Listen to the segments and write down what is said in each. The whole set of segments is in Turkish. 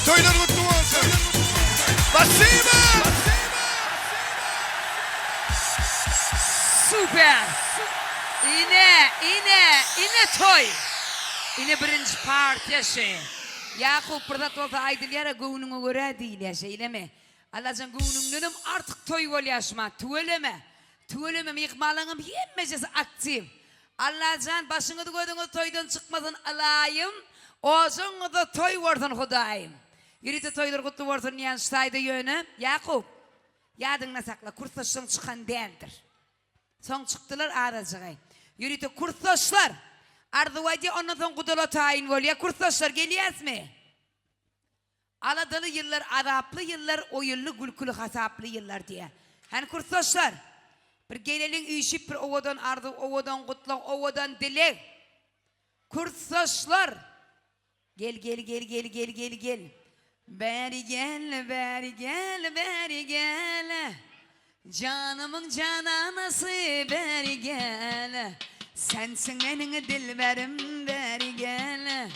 Toylar kutlu olsun. Basayım. Süper. Yine toy. Yine birinci partiyası. Yakup burada olsa aydılyara gönlüne göre değil yaşa ileme. Allah'ın gönlünün artık toy ol yaşma. Tuveleme yıkmalığım yemmecesi aktif. Allah'ın başını da koyduğunuz toydan çıkmasın alayım. Oğuzun da toy vardın Hudayım. Yürüte toylar kutlu vardın yan stayda yönü. Yakup. Yadına sakla kurtaşın çıkan değildir. Son çıktılar aracığa. Yürüte kurtaşlar. Ardıvaydı ondan sonra kudala tayin var. Ya kurtaşlar geliyoruz mu? Aladalı yıllar, Araplı yıllar, o yıllı gülkülü hasaplı yıllar diye. Hani kurtaşlar. Bir gelelin uyuşup bir ovadan ardı, ovadan kutla, ovadan dilek. Kurtaşlar. Gel. Beri gel. Canımın cananası beri gel. Sensin benim dilberim beri gel.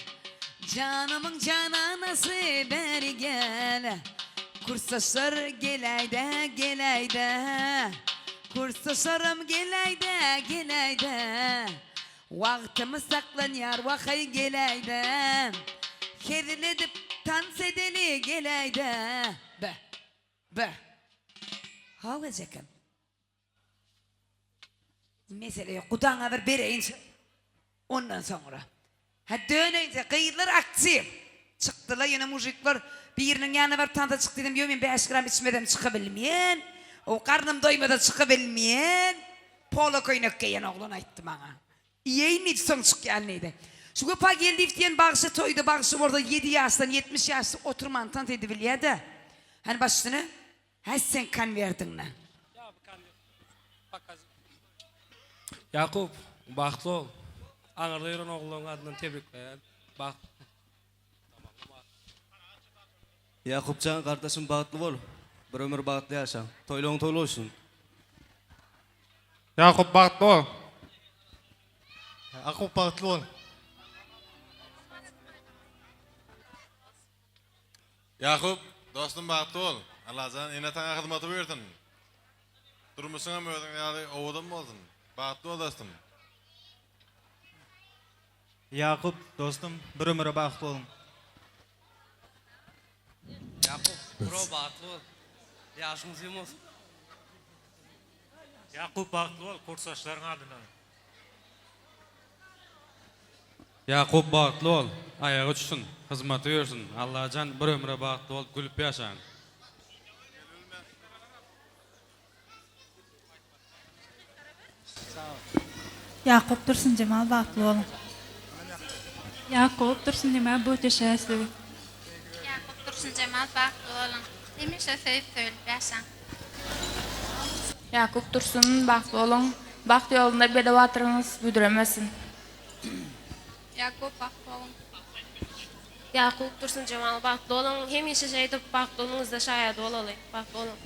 Canımın cananası beri gel. Kursaslar geleyde. Kursaslarım geleyde. Vaktimiz saklan yar vakay geleyde. Keriledip dans edeli geleyde. Be. Hava zekam. Mesela kudana bir bereyin ondan sonra. Ha döneyince kıyılar aktif. Çıktılar yine mujikler birinin yanına var tanta çıktı dedim. Yo ben 5 gram içmeden çıkabilmeyen. O karnım doymadan çıkabilmeyen. Polo koynak giyen oğlan ayttı bana. İyi neydi son çıkan neydi. Şu köpa geldi iftiyen bağışı toydu. Bağışı orada 7 yaştan 70 yaşta oturman tant edebiliyor da. Hani başını? Ha sen kan verdin lan. Yakup, baxtlı ol. Anırlayırın oğlun adından tebrikler. Bak. Yakupcan kardeşim bağıtlı ol. Bir ömür bağıtlı yaşa. Toyluğun toylu olsun. Yakup bağıtlı ol. Yakup bağıtlı ol. Yakup, dostum bağıtlı ol. Allah'ın yine sana hizmeti verdin. Durmuşuna mı ödün yani oğudun mu oldun? Bağıtlı ol dostum. Yakup dostum bir ömür bağıtlı olun. Yakup, bro baxtlı ol. Yaşınız yem olsun. Yakup bağlı ol kursaşların adına. Yakup bağıtlı ol. Ayağı uçsun. Hizmeti versin. Allah'can bir ömre bağıtlı ol. Gülüp yaşayın. Yakup Dursun Cemal bağlı olun. Yakup Dursun Cemal bu teşekkür. Yakup Dursun Cemal bağlı olun. Demişe sevip söyleyip yaşan. Yakup Dursun bağlı olun. Bak yolunda bedevatırınız büdüremesin. Yakup bağlı olun. Yakup Dursun Cemal bağlı olun. Hem işe şeyde bağlı olunuzda şayet olalı. Bağlı olun.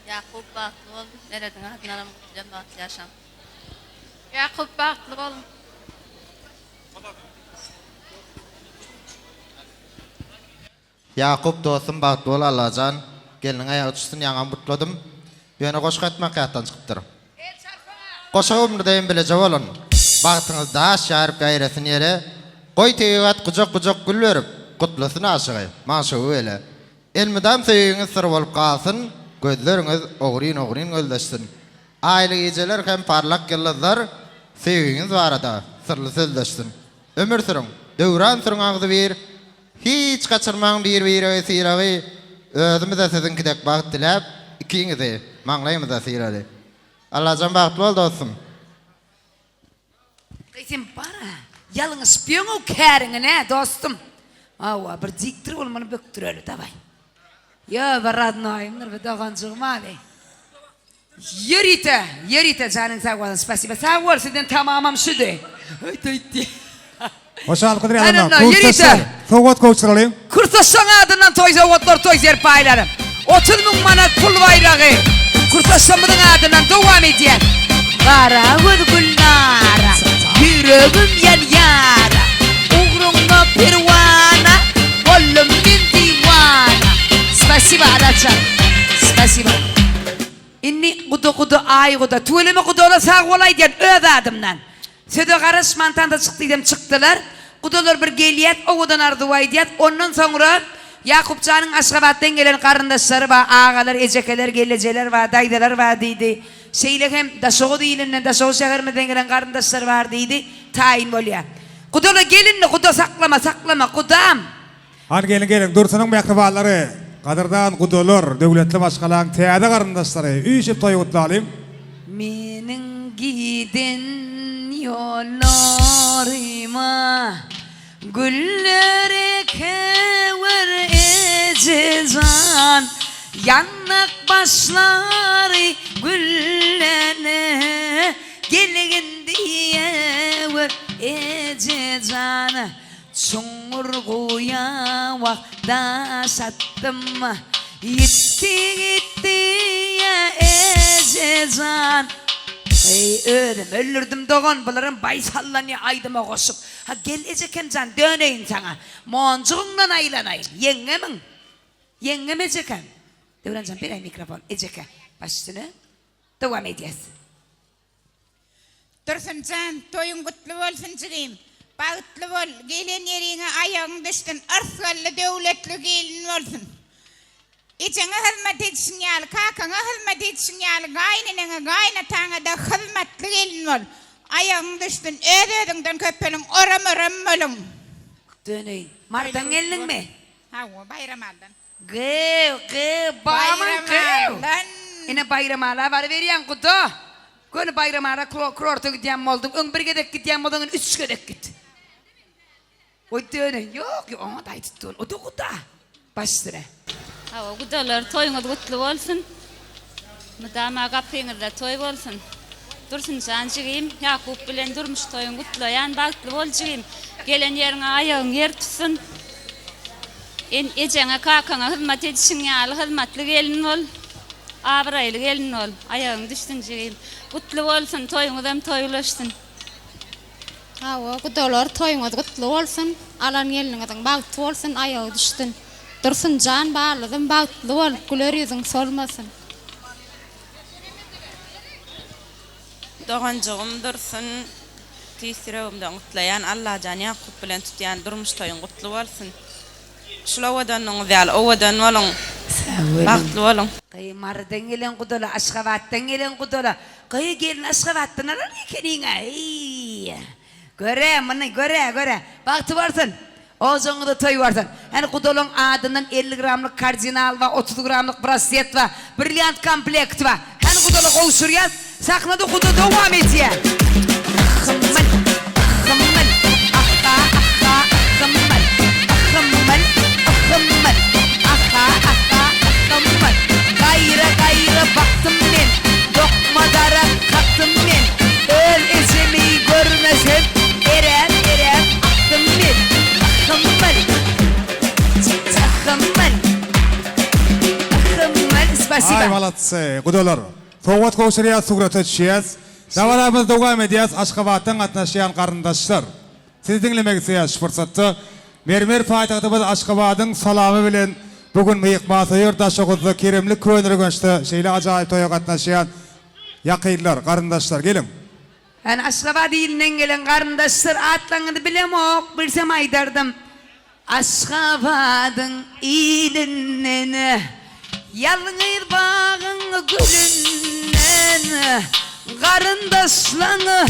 Yakup bağlı olun. Nereden adınarım Cemal yaşan. Yakup bağlı olun. Yakup dostum bağıtlı ol Allah'can. Gelinin ayağı uçsun yanan mutladım. Beni koşuk etmek hayattan çıkıptır. Koşağımını deyin bilece olun. Bağıtınız daha şarip gayresin yere. Koy teyivat kucak gül verip. Kutlusunu aşığı. Maşığı öyle. Elmidam sevginiz sır olup kalsın. Gözleriniz oğrin gözleşsin. Aile geceler hem parlak yıldızlar. Sevginiz var da sırlı sözleşsin. Ömür sürün. Dövran sürün ağzı bir. Hiç kaçırmağın bir vesile. Özümüze sizin gidek bağıt dilep. İkinizi mağlayımıza sıyırdı. Allah'can bağıtlı ol dostum. Sen para. Yalın spiyon o kârını ne dostum. Ava bir diktir olmanı böktür öyle davay. Ya baradnayımdır ve dağancığım hadi. Yerite canın sağ olasın. Spasiba sağ ol sizden tamamım şudu. Haydi. Hoşal Kudri Hanımlar, Hanım'a kurtaşlar. Soğut koçralayım. Kurtaşan adından toy zavodlar toy yer paylarım. 30 bin manat pul bayrağı. Kurtaşanımın adından devam ediyen. Kara gülnara. Yüreğim yan yara. Uğrumda pervana. Kolum ayğıda. Tuğleme kudola sağ olay diyen öz adımdan. Söde karışmantan da çıktıydım çıktılar. Kudolar bir geliyet, oğudan arduvay diyet. Ondan sonra Yakupcan'ın Aşgabat'tan gelen karındaşları var, ağalar, ecekeler, geleceler var, daydalar var deydi. Şeyler hem Daşoğu değilinden, Daşoğu şehirmeden gelen karındaşlar var deydi. Tayin bolya. Kudola gelinle, kudo saklama, kudam. Han gelin Dursun'un mekrabaları, kadırdan kudolar, devletli başkalan, teyade karındaşları, üyüşüp toyu kutlayalım. Menin giden yollarıma güller kever ecezan, yannak başları güllene gelin diye ver ecezan. Çongurguya vakta sattım, gitti ya ecezan. Ey ölürdüm doğan bularım bay sallanıyor aydıma koşup. Ha geleceken can döneyin sana. Moncuğundan aylanayım. Yengem eceken. Devran can bir ay mikrofon eceken. Başını devam edeceğiz. Dursun can, toyun kutlu olsun çıkayım. Bağıtlı ol, gelen yerine ayağın düştün, arsvallı devletli gelin olsun. İçine hizmet etsin yal, kakana hizmet etsin yal, gaynine gaynatana da hizmetli gelin ol. Ayağın düştün, ödödünden köpelin, oram olun. Döneyin. Mardan geldin mi? Ha o bayram aldın. Bağman Bayram aldın. Yine bayram ala var veriyen kutu. Gönü bayram ala kurortu gidiyem oldum. Ön bir gedek gidiyem oldum, 3 gedek git. O döneyin. Yok ona da tutun. O da kutu. Baştıra. Hava kudolar toyunuz kutlu olsun. Müdama kapıyınızda toy olsun. Dursun can çıkayım. Yakup bilen durmuş toyun kutlayan baklı ol çıkayım. Gelen yerine ayağın yer tutsun. Ecene kakana hizmet etsin yal, hizmetli gelin ol. Abraylı gelin ol. Ayağın düştün çıkayım. Kutlu olsun toyunuz hem toyulaşsın. Hava kudolar toyunuz kutlu olsun. Alan yelinizden baklı olsun, ayağı düştün. Dursun can bağladım, baklı ol, güler yüzün solmasın. Doğancığım dursun. Tüysirevimden kutlayan Allah can Yakup bilen tutayan durmuş toyun kutlu olsun. Şula vadanın ziyal, o vadan olun. Baklı olun. Kayı mardan gelen kudola, Aşgabat'tan gelen kudola. Kayı gelin Aşgabat'tan aran ikenine. Göre. Baktı varsın. O zaman da toy varsın. Yani kudolun adının 50 gramlık kardinal var, 30 gramlık bracelet var, brilyant komplekt var. Yani kudolu kovuşuryaz, sakladı kudu devam ediyor. Hımmel, aha, hımmel, aha, hımmel. Gayrı baktım ben, dokmadara kalktım ben. Öl ezemeyi görmesem, erem, aktım ben. Спасибо. Ay молодцы, kudolar. Soğut koşuryaz, suğrat ötüşüyaz. Davalarımız devam ediyaz, Aşgabat'tan katnaşıyan karındaşlar. Siz dinlemeksiniz fırsatı. Mermer paytahtımız Aşgabat'ın salamı bilen bugün mıyıkması yurdaşıqızlı kerimli köyünür gönçtü. Şeyle acayip toya katnaşıyan yakıylar, karındaşlar gelin. Yani Aşgabat ilinden gelen karındaşlar atlanını bilemok, bilsem aydardım. Aşgabat'ın ilinden yalnız bağın gülünden, karındaşlarını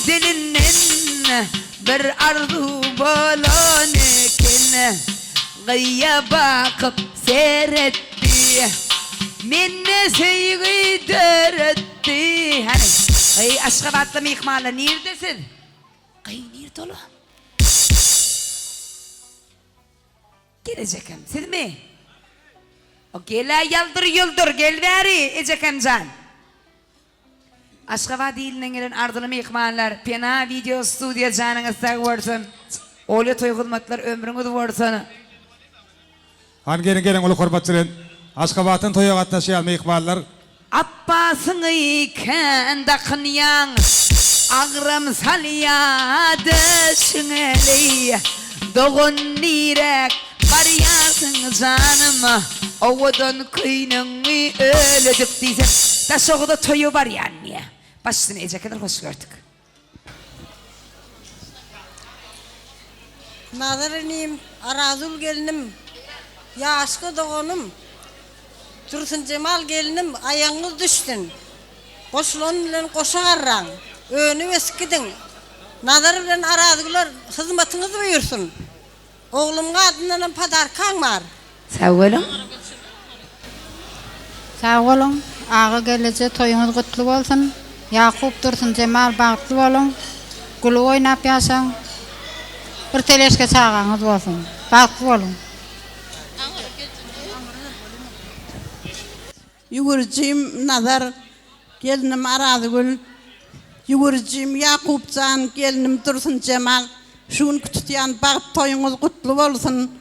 dilinden bir arzu bolan eken. Gıyya bakıp seyretti, minne sevgi döretti. Hani ay Aşgabatlı mihmala neredesin? Ay nerede oğlum? Gelecekim siz mi? O gele yıldır gel beri ecekem can. Aşgabat ilinden gelen ardılı mihmanlar pena video stüdyo canınızda varsın. Öyle toy hizmetler ömrünüz varsın. Han gelin ulu korbatçılın. Aşgabat'ın toya katnaşıyan mıyıkmalar. Abbasın iken dakınyan, ağrım salyadı şüngeli. Doğun direk varyarsın canım, ovadan kıynını öyle dip diysen. Da soğuda toyu var yani. Başsın ecekeler hoş gördük. Nazarınıyım, Arazul gelinim, yaşlı doğanım, Dursun Cemal gelinim, ayağınız düştün. Koşulun ile koşarran, önü eskidin. Nazar bilen Arazullar hizmetiniz buyursun. Oğlumga adından padarkan var. Sağ olun. Sağ olun. Ağa gelece toyunuz kutlu olsun. Yakup Dursun Cemal bağıtlı olun. Gulu oynap yaşan. Bir teleşke sağağınız olsun. Bağıtlı olun. Yugurcim Nazar, gelinim Arazgül. Yugurcim Yakupcan, gelinim Dursun Cemal. Şun kütüyen bağıt toyunuz kutlu olsun.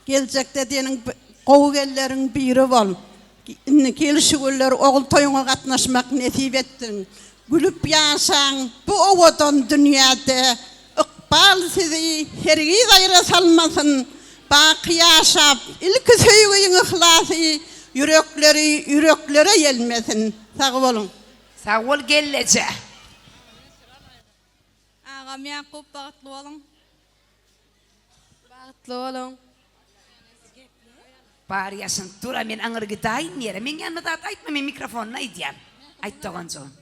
Gelecekte diyenin kovgellerin biri ol. Gelişigüller oğul toyuna katnaşmak nesip ettin. Gülüp yaşan bu ovadan dünyada ıkbal sizi hergiz ayrı salmasın. Bak yaşap ilk söygüyün ihlası yüreklere gelmesin. Sağ olun. Sağ ol gelece. Ağam Yakup bağıtlı olun. Bağıtlı olun. Bari yaşın dura men anır gıdayın yere. Men yanına da aytma men mikrofonuna idiyem. Ayt doğan çoğun.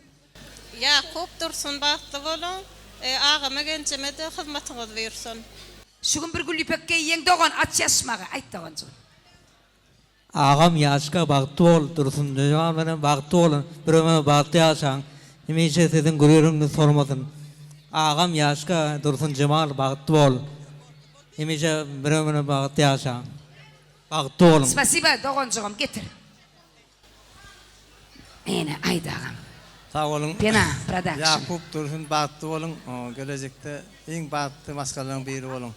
Yakup Dursun bağıtlı olun. Ağama genceme de hizmetiniz buyursun. Şugün bir gülü pek giyen doğan aç yaşmağı. Ayt doğan çoğun. Ağam yaşka baktı ol, Dursun Cemal benim baktı olun. Bir ömür baktı yaşan. Yemeğe sizin gururunu sormasın. Ağam yaşka Dursun Cemal baktı ol. Yemeğe bir ömür baktı yaşan. Baktı olun. Spasiba doğan çoğum getir. Mene ayda ağam. Sağ olun. Pena production. Yakup Dursun baktı olun. Gelecekte en baktı maskaların biri olun.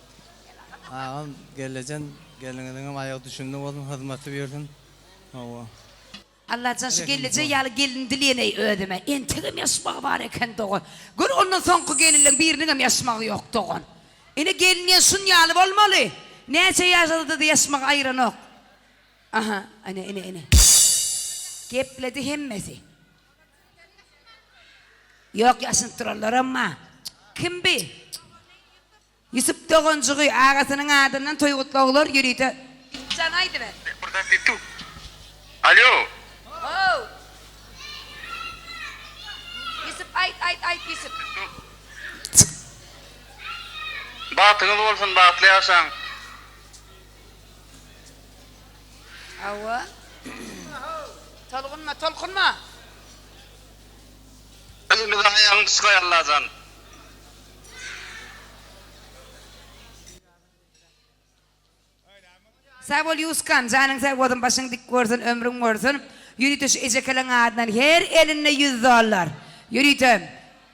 Ağam gelecekten gelininin ayağı düşündü olun, hizmeti versin. Allah canşı gelece yalı gelin dileyene ödeme. Entegim yaşmağı var eken doğan. Gör ondan sonku gelinin birinin yaşmağı yok doğan. Yine gelin yaşın yalı olmalı. Neyse yaşadı da yaşmağı ayıran yok. Aha, ene. Gepledi hemmesi. Yok yaşın turallar ama. Kim bi? Yusuf doğancuğu ağasının adından toygutluğular yürüydü. Can haydi ben. Burada Titu. Alo. Oh. Yusuf ayt Yusuf. Bahtınız olsun, bahtlı yaşan. Ava. Tolkunma. Elimize ayağını çıkay Allah'tan. Sağ ol Yuskan, canın sağ olun, başın dik görsün, ömrün görsün. Yürütü şu ecekelen adından her eline $100. Yürütü.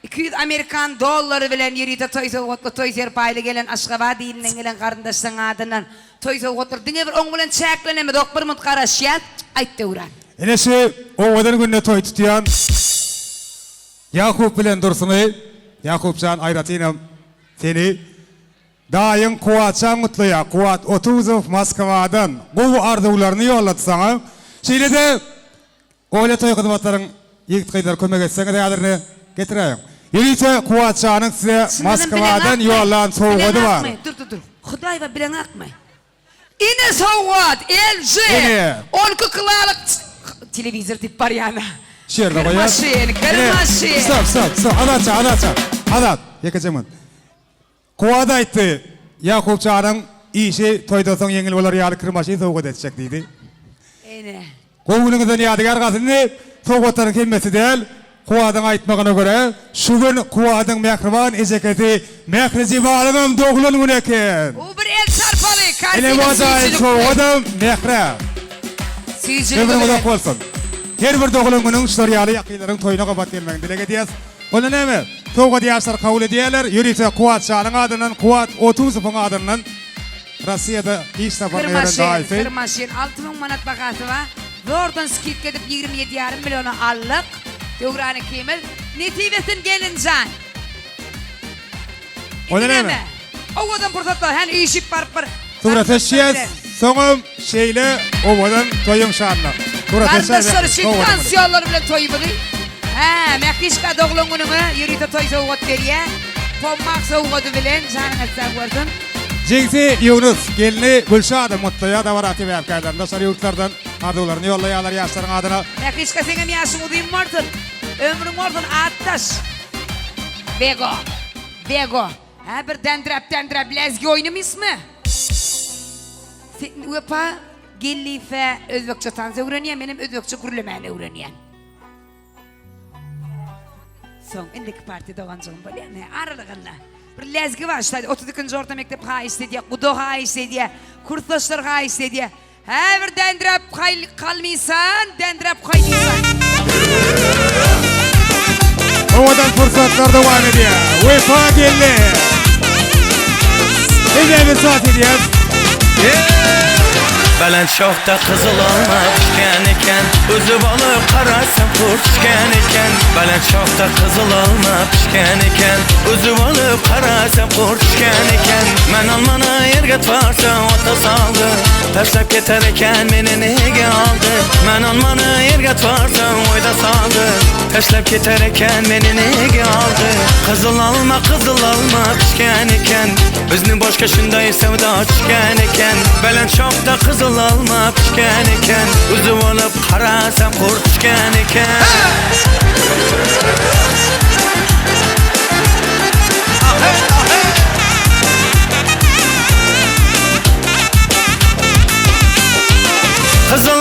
200 Amerikan doları bilen yürütü toy soğutlu toy serpaylı gelen Aşkaba dilinden gelen karındaştan adından toy soğutlu. Dine bir on bilen çekleneme doktor mut karaşyat ayt devran. Enesi ovadan günne toy tutuyan Yakup bilen Dursun'u Yakupcan ayratinem seni dayın kuatçan mutluya kuat 30 Moskova'dan bu arzularını yolladı sana. Şimdi de öyle toy hizmetlerin ilk kıyılar kömek etsene de adını getireyim. Yürüyse kuatçanın size Moskova'dan yollan soğuğu var. Dur. Hudayva bilen akma. İne soğuğu elce. 10 kıkılalık televizör tip var yana. Şeride koyar. Kırmaşın. Stop. Adat. Yakacağım. Kuada aytdı. Yakupçanın işi toyda son yengil olar yalı kırmaşıyı soğuk edecek dedi. Ene. Koğununuzun yadigar kasını soğukların kemmesi değil. Kuadın aytmağına göre şu gün Kuadın mekriban eceketi mekrici bağlamam doğulun güneken. O bir el çarpalı. Ele vazayın soğuğudan mekre. Ömrün uzak olsun. Her bir doğulun günün ştoriyalı yakıyların toyuna kapat gelmeyin. Dile gediyaz. Onu ne mi? Toğu diyaslar kabul ediyorlar. Yürüyse Kuat Şah'ın adından, Kuat 30 adından Rusya'da iş tabanı öğren daifi. Kırmaşın 6000 manat bakası var. Ve oradan skit edip 27,5 milyonu allık. Doğranı Kemal. Netivesin gelin can. Onu ne mi? Ovadan pırsatlar. Hani işip parpır. Sonra teşhiyaz. Sonum şeyle ovadan toyun şahına. Kardeşler şiddansiyonları bile toyu bili. Ha, Mekişka doğulun günümü yürüyte toy soğuğut veriye. Pommak soğuğutu bilen canın etsen gördün. Jigsi Yunus gelini Gülşah'da mutluya da var ati vefkaydan. Dostlar yurtlardan ardularını yollayalar yaşların adına. Mekişka senin yaşın udayım vardın. Ömrün vardın attaş. Bego. Bego. Ha bir dendrap lezgi oynamış mı? Sen öpa gellife Özbekçe tanzı öğreniyen benim Özbekçe gürlemeni öğreniyen. Son indiki partide oğancığım böyle ne aralığında. Bir lezgi var işte 32. orta mektep ha istediye, kudu ha istediye, kurtlaşlar ha istediye. Ha bir dendrap kalmıysan, dendrap kaynıysan. Ovadan fırsatlar devam ediyor. Vefa geldi. Ege bir saat ediyor. Belen çok da kızıl olmak iken Üzüp alıp karasın kurtken iken Belen çok da kızıl olmak iken Üzüp alıp karasın kurtken iken Men almana yerget varsa ota saldı Terslep geterken beni nege aldı Men almana yerget varsa oyda saldı Terslep geterken beni nege aldı Kızıl almak iken Üzni boşka şunday sevda iken Belen çok da kızıl almak iken Üzüp alıp karasam kurtken iken Kızıl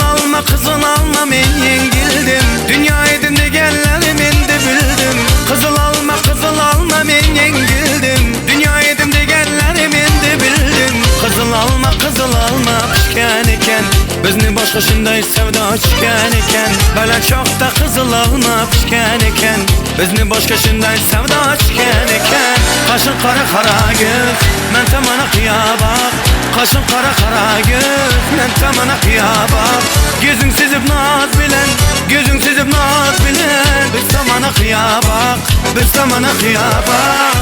alma men yengildim Dünya edinde gellerim indi bildim Kızıl alma men yengildim Dünya edinde gellerim indi bildim Kızıl alma iken Bizni boşqa şunday sevda iken Belen çok da kızıl alma iken Bizni boşqa şunday sevda iken Kaşın kara göz men tamana kıyabak Kaşın kara göz men tamana kıyabak Gözün sizip naz bilen Biz tamana kıyabak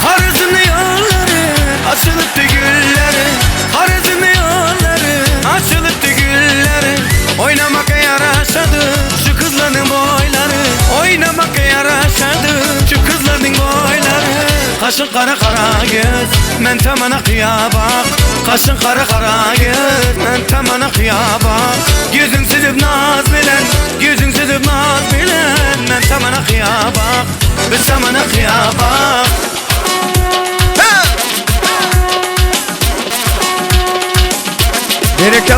Harizmi yolları açılıptı gülleri Harizmi yolları açılıptı gülleri Oynamak yaraşadı şu kızların boyları Oynamak yaraşadı şu kızların boyları Kaşın kara göz men tamana kıyabak Kaşın kara göz men tamana kıyabak Gözün sizip naz bilen Men tamana kıyabak Biz tamana kıyabak Bereke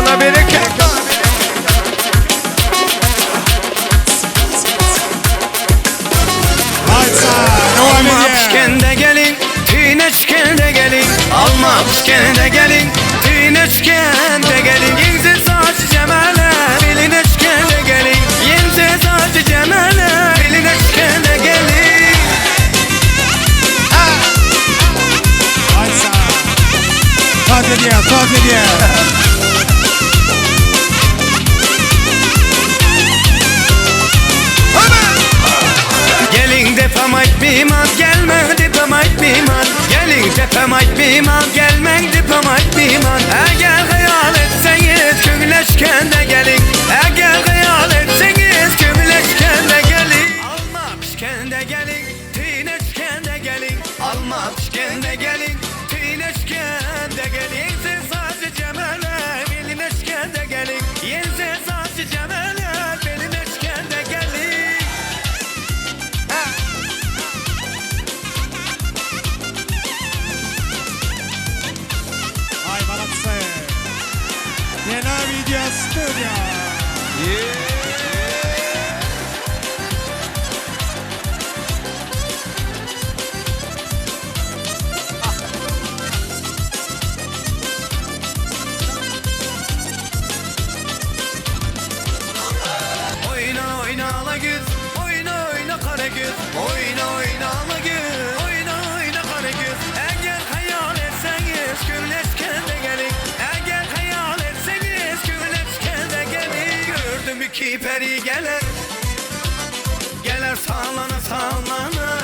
Alma pişkende gelin Tineçkende gelin Alma pişkende gelin Tineçkende gelin Yensiz saç cemale Bilineçkende gelin Yensiz saç cemale Bilineçkende gelin Saz ediyor. Gelin depem ait miman gelme depem ait miman Gelin depem ait miman gelmen depem ait miman Eğer hayal etseniz kömüleşken de gelin Eğer hayal etseniz kömüleşken de gelin Alma pişken de gelin tineşken de gelin Alma pişken de gelin tineşken de gelin Siz saçı cemale bilineşken de gelin Yensiz saçı cemale bilineşken de gelin Ay balatsa. Nena Video Studio. Oyna ala güz, oyna kara güz Oyna ala güz, oyna kara güz Eğer hayal etseniz kömleşken de gelin Eğer hayal etseniz kömleşken de gelin Gördüm iki peri gelir geler sallana sallana.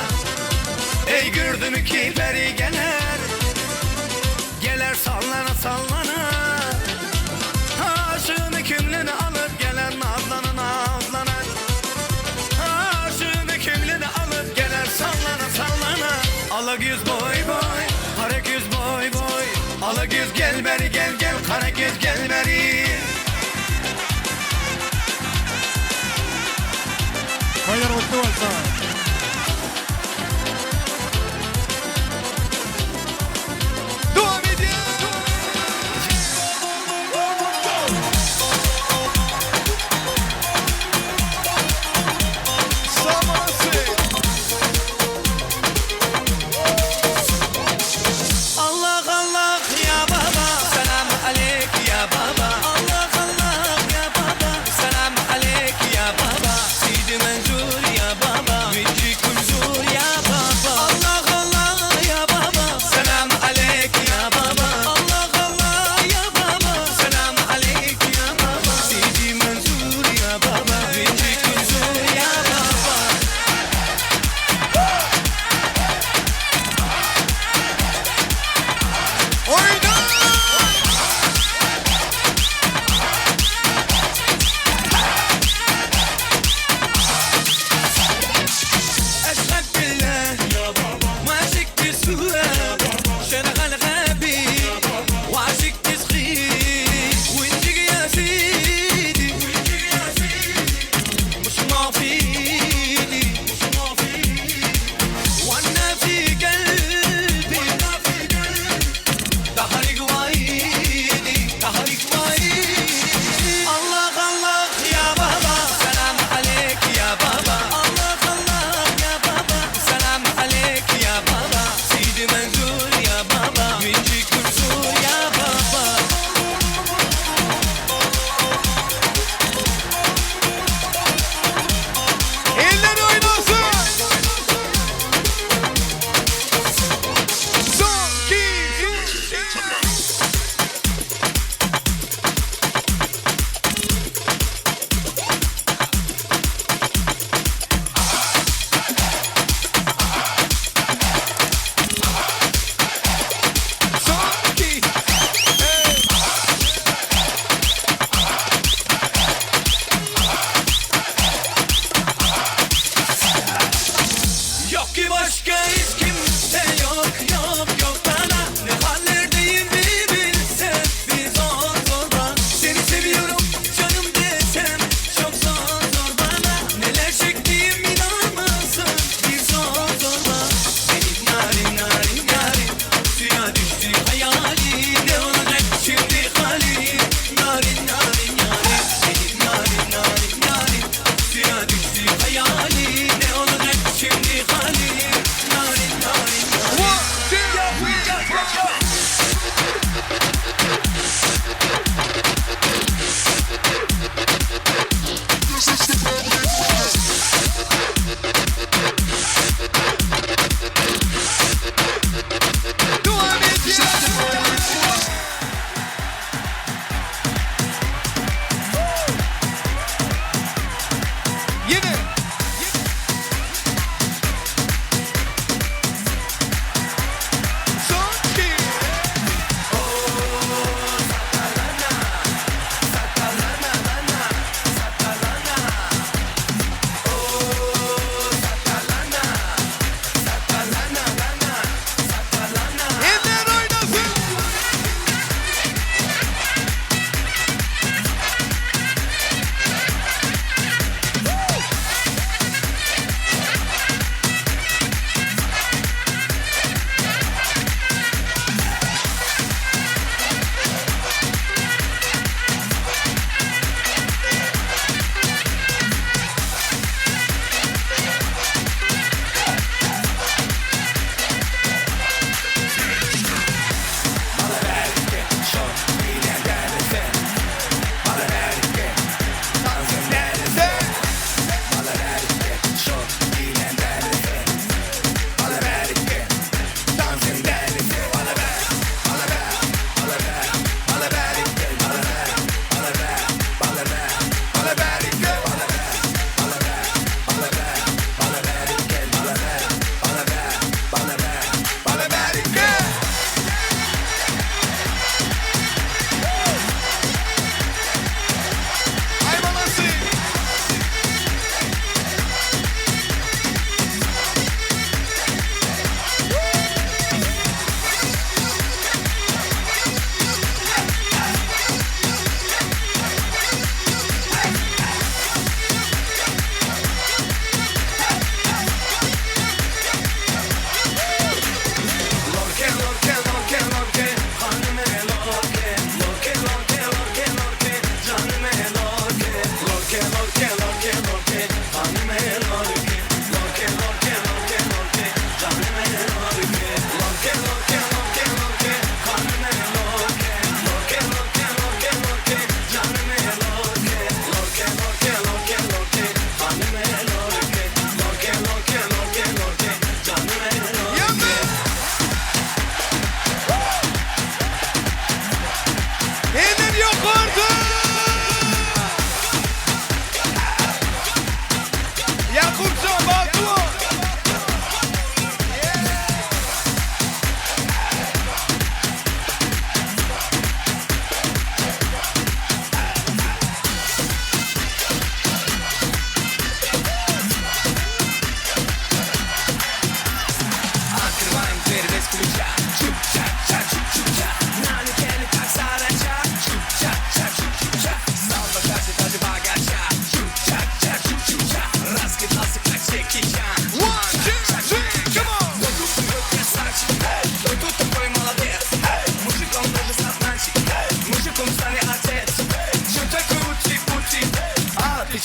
Ey gördüm ki peri geler, geler sallana sallana. Aşığını kümlünü alıp geler nazlana nazlana. Aşığını kümlünü alıp geler sallana sallana. Alagüz boy boy, karagüz boy boy. Alagüz gel beri gel gel, karagüz gel beri. Toylar kutlu olsun. Devam ediyor. Allah Allah ya baba, selam aleyk ya baba. Allah Allah ya baba, selam aleyk ya baba. Sidi Menjur ya baba.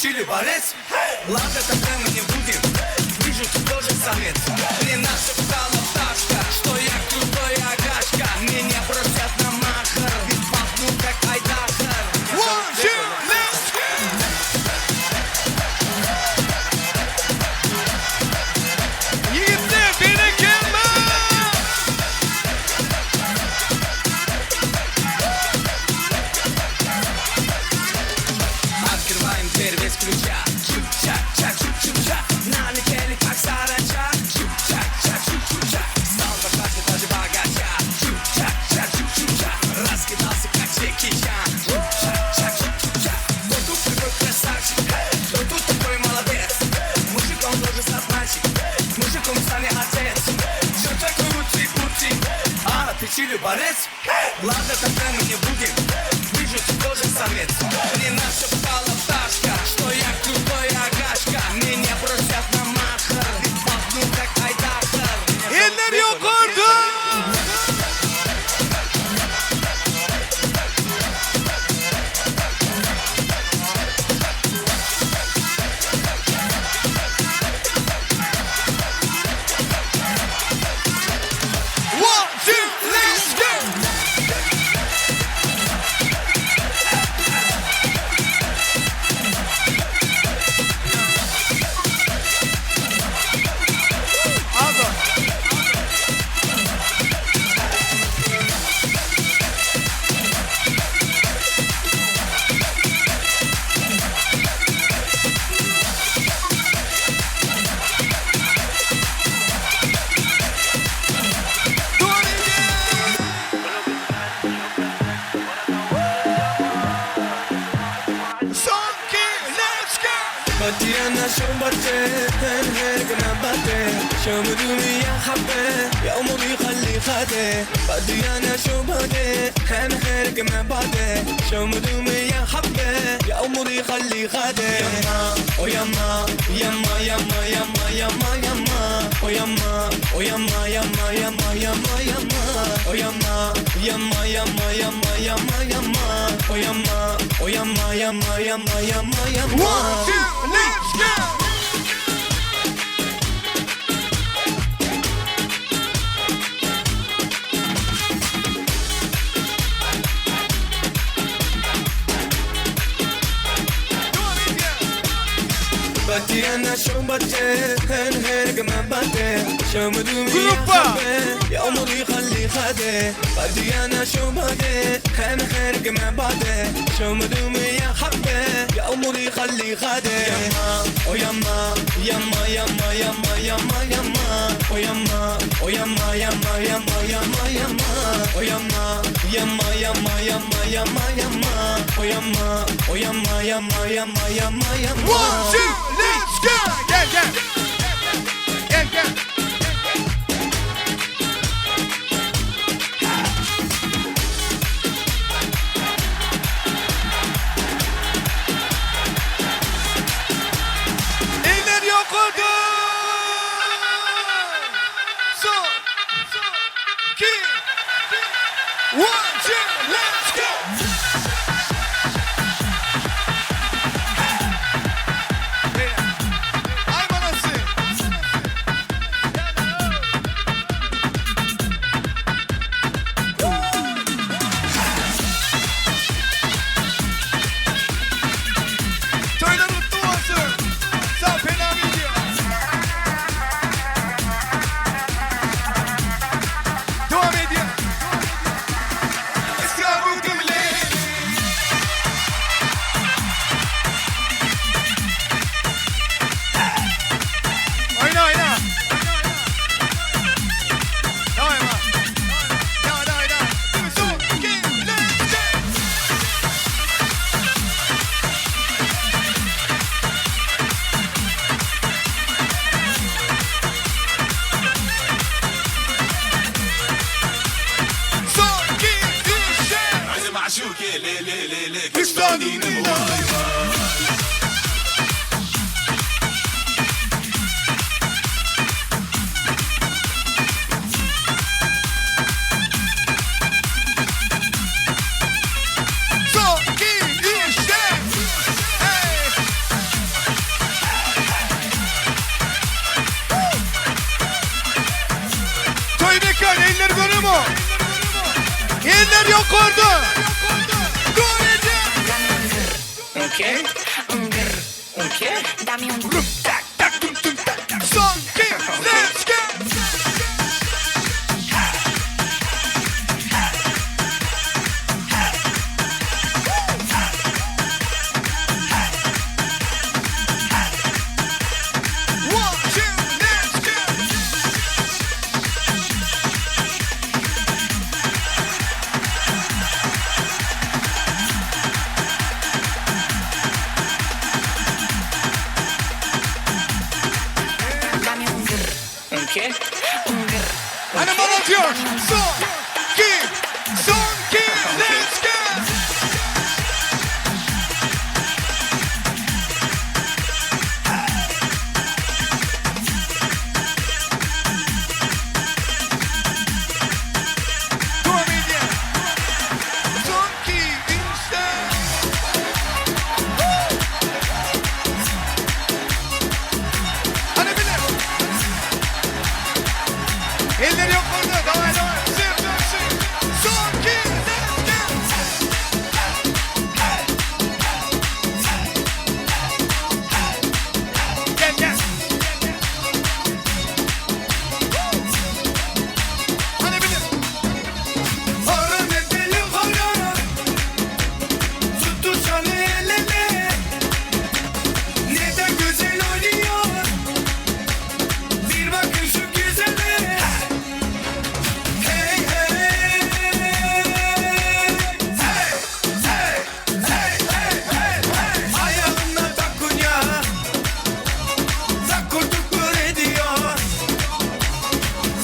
отключили борец. Ладно, тогда мы не будем. Вижу, ты тоже самец. Длина шептала пташка, что я крутой агашка. Меня бросят на махар, ведь пахну как айдахар. One, two, let's go! Yigitler beni gelme! Открываем дверь без ключа. Чук-чак-чак, чук-чук-чак. Налетели как саранча. Чук-чак-чак, чук-чук-чак. Стал похожий даже богача. Чук-чак-чак, чук-чук-чак. Раскидался как Джеки Чан. Чук-чак-чак, чук-чук-чак. Кто тут такой красавчик? Кто тут такой молодец? Мужик, он тоже сатманчик. Мужик, он сами отец. Что такой ути-пути? А, ты чили борец? Ладно, тогда мы не будем. Вижу, ты тоже самец. Мне нашептала пташка, что я крутой агашка. Меня бросят на махар, ведь пахну как айдахар. Eller yok orada! One, two, let's go! بدينا شو بدي هنهرق ما بدي شو بدوني يا حبي يا عمري خلي خدي بدينا شو بدي هنهرق ما بدي شو بدوني يا حبي يا عمري خلي خدي يما او يما يما يما يما يما يما او يما او يما يما يما يما يما او يما يما يما يما يما يما او يما او يما يما يما يما يما Let's go! بدي انا شو بدي هنهرق ما بدي شو بدومي يا حبي يا عمري خلي خدي بدي انا شو بدي هنهرق ما بدي شو بدومي يا حبي يا عمري خلي خدي يما او يما يما يما يما يما يما او يما او يما يما يما يما يما او يما يما يما يما يما يما او يما او يما يما يما يما يما One, two, let's go! Yeah, yeah. Yeah, yeah. Eller yok oldu! Son, iki, one, two, let's go! başlıyor. Son, iki, let's go. Elleri yok orada. Davay davay. Sır sır sır. Son iki. Gel gel. Hani bilir. Horon edelim horon. Tutuşan el ele. Ne de güzel oynuyor. Bir bakın şu güzele. Hey hey. Ayağına takunya. Takur tukur ediyor.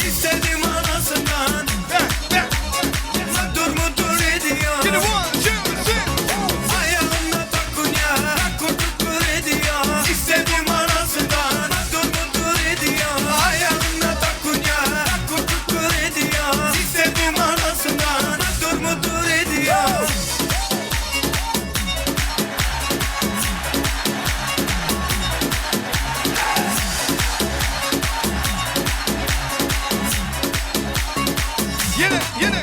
İstedim anasından. Madur mudur ediyor. Ayağına takunya. Takur tukur ediyor. İstedim anasından. Madur mudur ediyor. Ayağına takunya. Takur tukur ediyor. İstedim anasından. Madur mudur ediyor. Yine, yine.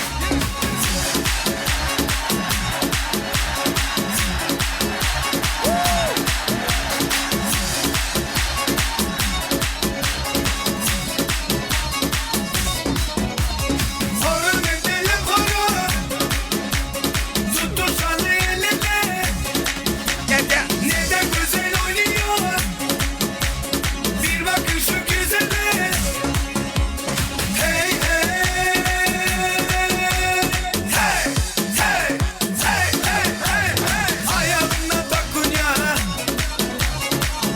Horon edelim horon. Tutuşan el ele. Gel gel. Ne de güzel oynuyor. Bir bakın şu güzele. Hey hey. Hey hey. Hey hey hey hey. Ayağına takunya.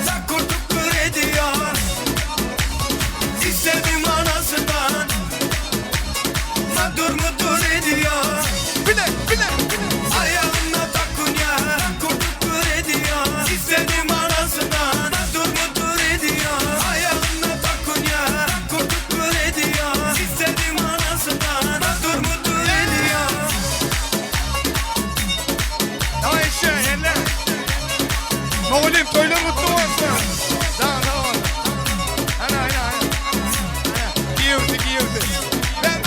Takur tukur ediyor. İstedim anasından. Madur mudur ediyor. Bile bile. Ayağına takunya. Takur tukur ediyor. İstedim anasından. Madur mudur ediyor. Ayağına takunya. Takur tukur ediyor. İstedim anasından. Madur mudur ediyor. Tamam işte yerler. Oğlum toylar mutlu olsun. Tamam tamam. Ana ana ana. Giyiyordu giyiyordu. Ben.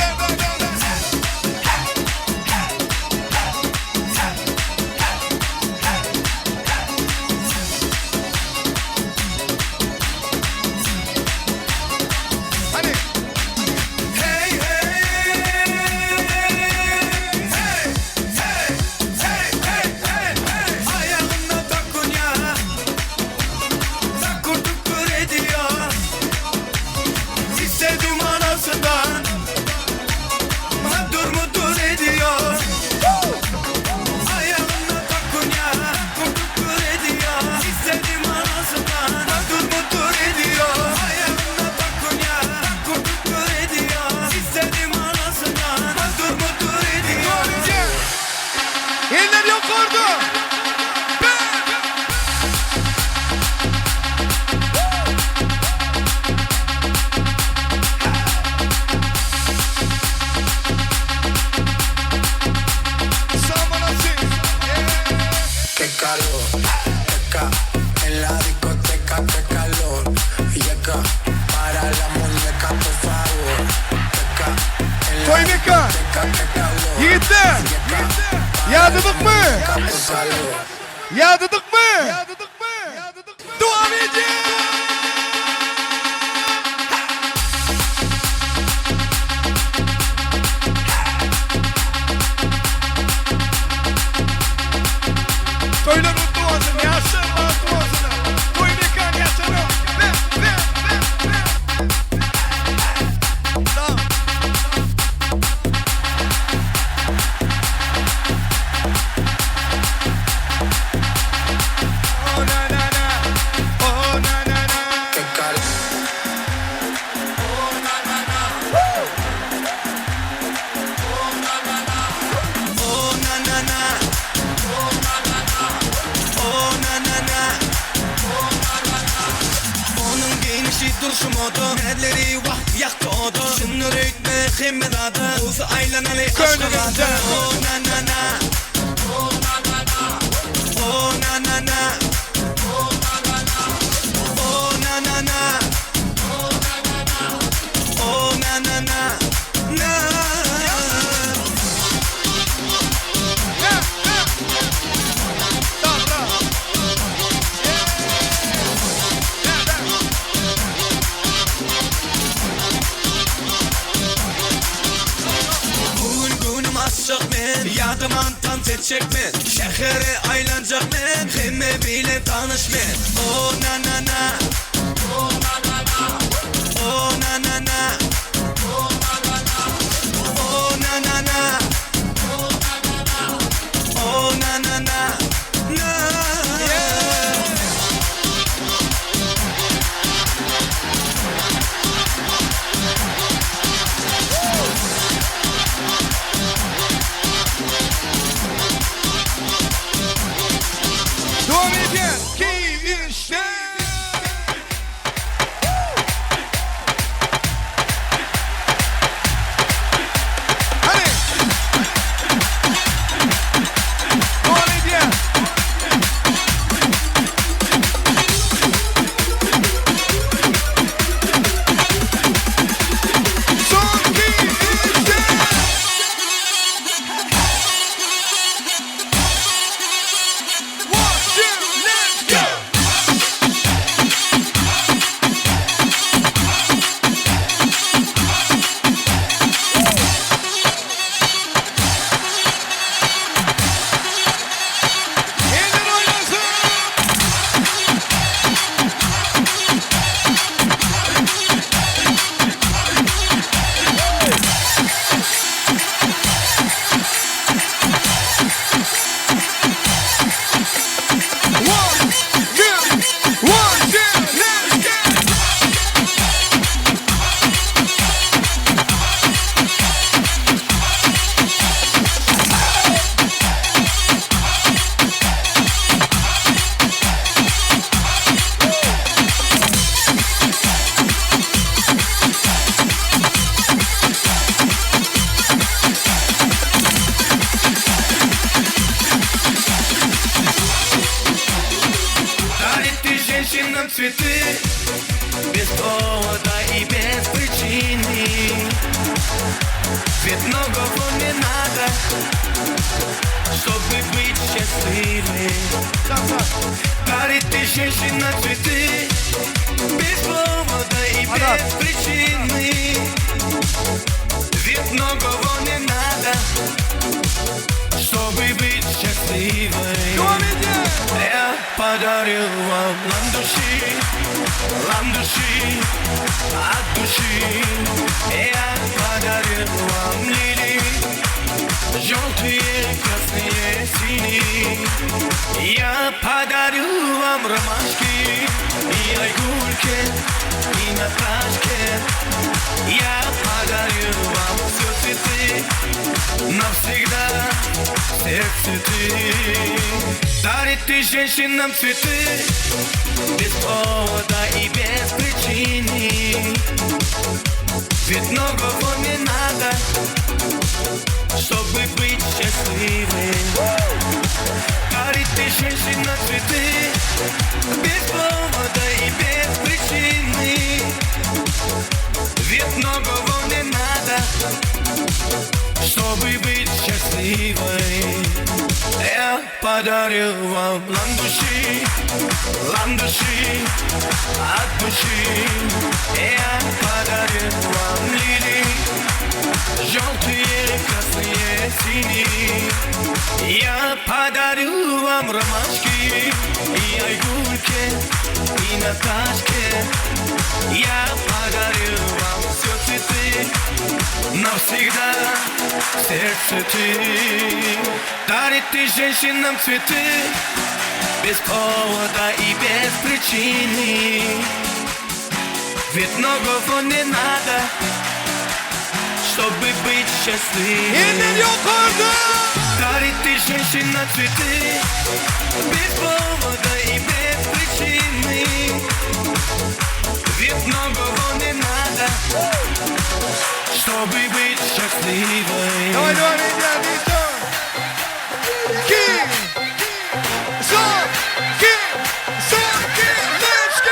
Hani. Hey hey. Hey hey. Hey hey hey hey. Ayağına takunya. Takur tukur ediyor. İstedim anasından. Madur mudur ediyor. Ayağına takunya. Takur tukur ediyor. İstedim anasından. Madur mudur ediyor. Ayağına takunya. Takur tukur ediyor. İstedim anasından. Madur mudur ediyor. Eller yok orada. Qué calor, teca, en la discoteca, qué calor. Llega para la muñeca, por favor. Teca, en la Toynika. discoteca, qué calor. Yiğitler. Yadırdık mı? Por calor. Yadırdık mı? Dua edeceğiz. Söyle mutlu olsun, yaşın mutlu olsun. Toynikan yaşın. Ve. Tamam. Oh na na na. Oh na na modu Nerleri vah yaktı odu Şunur öğütme himmet adı Uzu aylanalı aşkıvadı Oh na na na Oh na na na Oh na na na Oh na na na Oh na na na Oh na na na na Yadıman dans edecek mi? Şehre aylanacak mı? Himme bile tanış mı? Oh na na na Oh na na na Oh na na na Oh na na na Oh na na na Oh na na na na Цветы без повода и без причины Ведь многого не надо, чтобы быть счастливым Дарит ты женщина цветы без повода и без причины Ведь многого не надо, чтобы быть счастливой Я подарю вам лам души, от души Я подарю вам лилии, желтые, красные, синие Я подарю вам ромашки и айгульки, и Наташке Я подарю вам все цветы, навсегда всех цветы Дарит ты женщинам цветы без повода и без причины Ведь многого не надо, чтобы быть счастливым Дарит ты женщинам цветы без повода и без причины Ведь многого не надо, чтобы быть счастливой Я подарю вам лам души, от души Я подарю вам лилии, желтые, красные, синие Я подарю вам ромашки и айгульки, и Наташке Я подарю вам все цветы, навсегда всех цветы Дарит ты женщинам цветы без повода и без причины Ведь многого не надо, чтобы быть счастливым Дарит женщина цветы без повода и без причины. Ведь многого не надо, чтобы быть счастливой. Давай, давай, ребят, King! Son! King! Son! King! Let's go!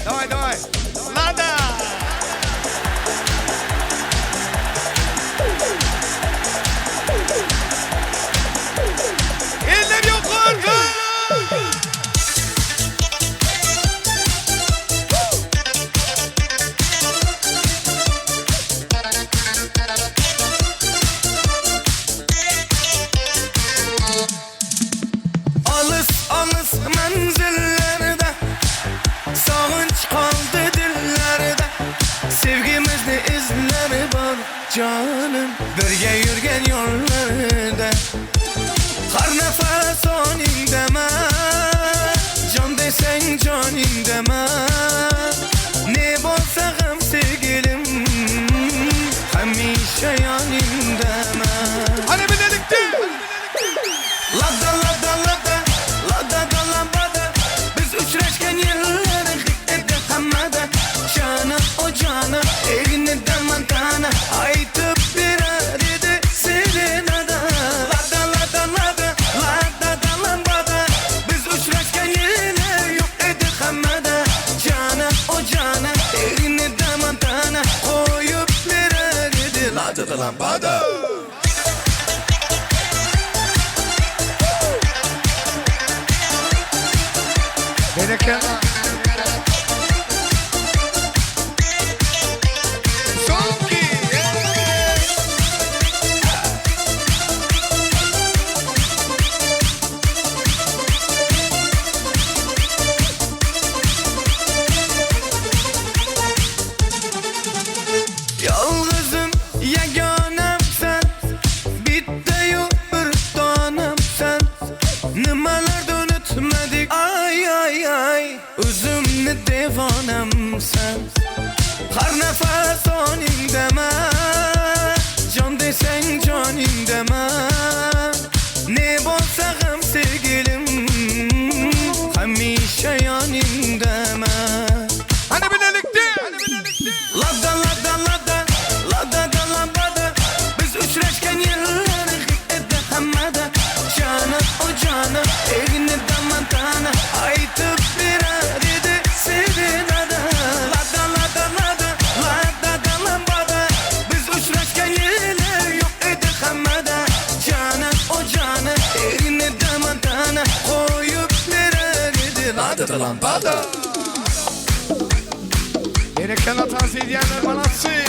Давай, давай. Надо! Eller yukarı! Alız menzillerde sağınç kaldı dillerde. Sevgimizde izleri var canım, birge yürgen yollarda. Har nefes onin deme, can desen canin deme. Ne bolsa hem sevgilim, hemişe yanin deme. Hani birlikte! Lada lada lada, lada da lambada. Biz uçraşken yılları hikmede hamada. Cana o cana, elini de mantana. Aytıp bir aride serenada. Lada lada lada, lada da lambada. Biz uçraşken yılları yok ede hamada. Cana o cana, elini de mantana. Koyup bir aride lada da lambada. Bereket. Sonki. Yalnızım yeganem sen, bitti yok bir tanem sen. Nimalardan ötmedik ay ay ay, özümni devanem sen. Har nefes onin deme, can desen canin deme. Ne bolsa hem sevgilim, hemişe yanin deme. Hani birlikte! Lada lada lada, lada da lambada. Biz uçraşken yılları hikmede hamada. Cana o cana, elini de mantana. Aytıp bir aride serenada. Lada lada lada, lada da lambada. Biz uçraşken yılları yok ede hamada. Cana o cana, elini de mantana. Koyup bir aride lada da lambada. Bereket atan izleyenler bana sing.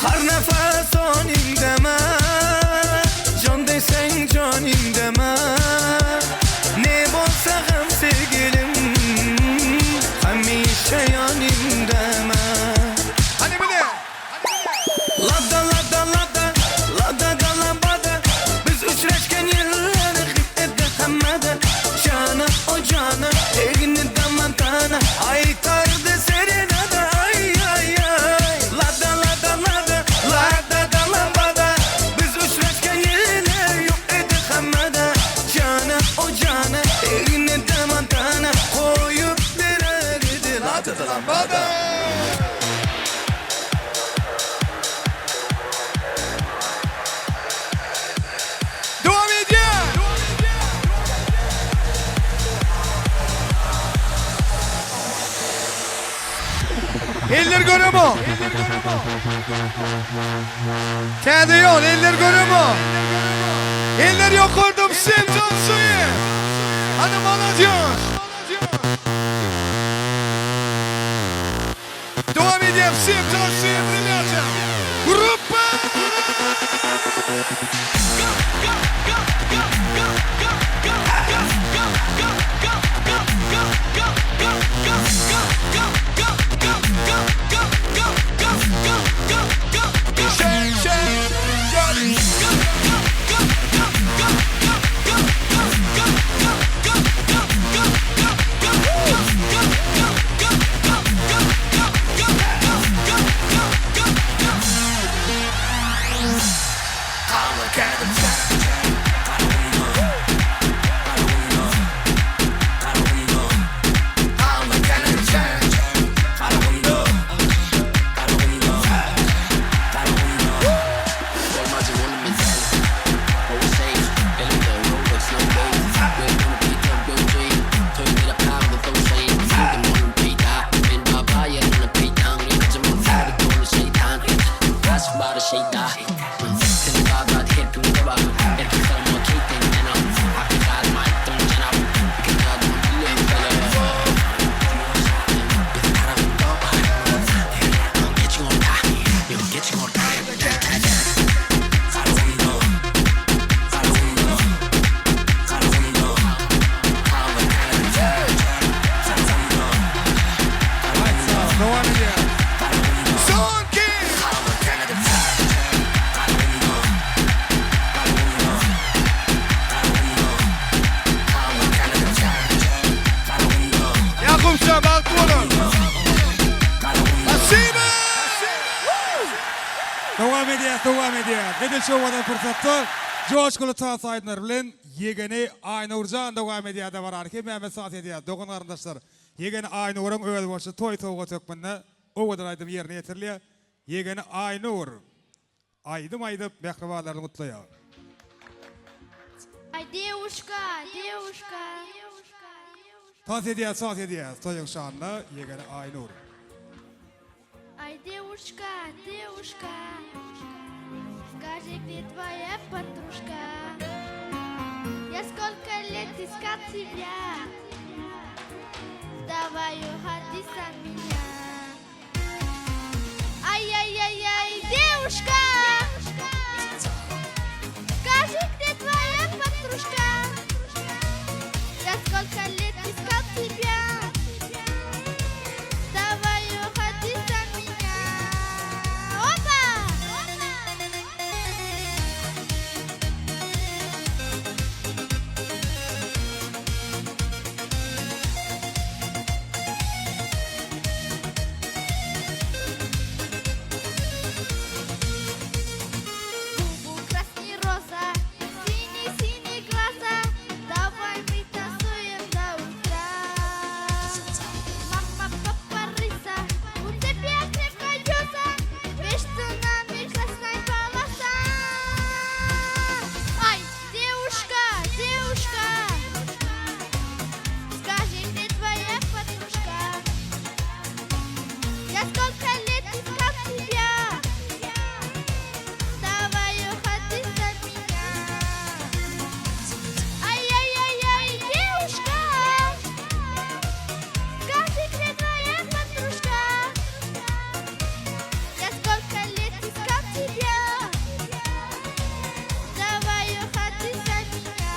Har nefes onin deme, can desen canin deme. Ne bolsa hem sevgilim, hemişe yanımdama. Hani bile. Lada lada lada, lada da lambada. Biz uçraşken yerleri hep de hamada. Cana o cana, elini damantana. Ay tardı serenada, ay ay ay. Lada lada lada, lada da lambada. Biz uçraşken yerleri yok ede hamada. Cana o cana, elini damantana. Koyup dere gidi, lada da lambada. Devam edeceğiz. Eller görüyor mu? Kendi yol, eller görüyor mu? Eller yok kurdum, Simcan suyu. Hanım alacağız. Devam edeceğim, Simcan suyu. Grupa. Devam ediyor. Gede şovada fırsatı. Coşkulu Taas Aydınlar bilen Yegeni Aynurcan devam ediyor da var arki. Mehmet Saat ediyor. Doğan kardeşler. Yegeni Aynur'un öyle başı toy toğu tökmünne. O kadar aydım yerine yetirliyor. Yegeni Aynur. Aydım mehribalarını mutluyor. Ay девушка, девушка. Taas ediyor, saat ediyor. Toyun şanlı Yegeni Aynur. Ай, девушка, девушка, скажи, где твоя подружка? Я сколько лет искал тебя, давай уходи от меня. Ай-яй-яй-яй, девушка, скажи, где твоя подружка? Я сколько лет искал тебя, давай уходи от меня. Опа! Губы красные роза, синие глаза, давай мы танцуем до утра. Мама, папа, рыса, у тебя крепкая дёза, между нами красная полоса. Ай, девушка, девушка, скажи, где твоя подружка? Я сколько лет искал тебя, давай уходи от меня. Ай-яй-яй-яй, девушка, скажи, где твоя подружка? Я сколько лет искал тебя, давай уходи от меня.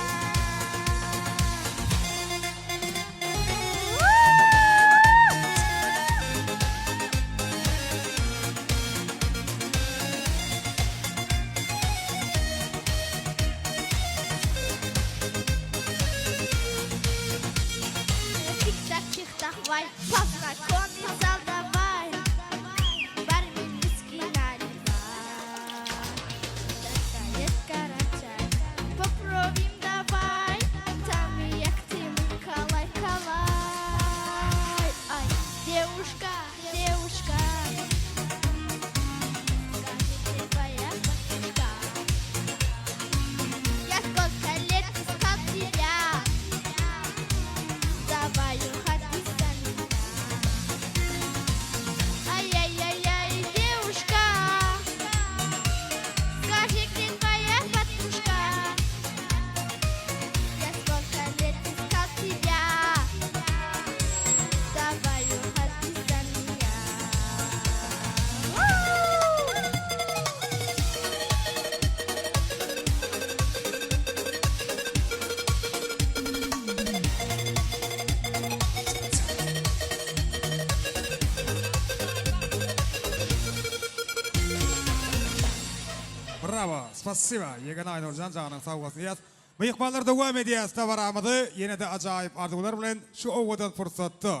Bravo, spasiba. Yegene Aynurcan canın sağ olasın. Mıyıkmalar devam ediyaz tavaramadı. Yine de acayip arzular bilen şu ovadan fırsatı.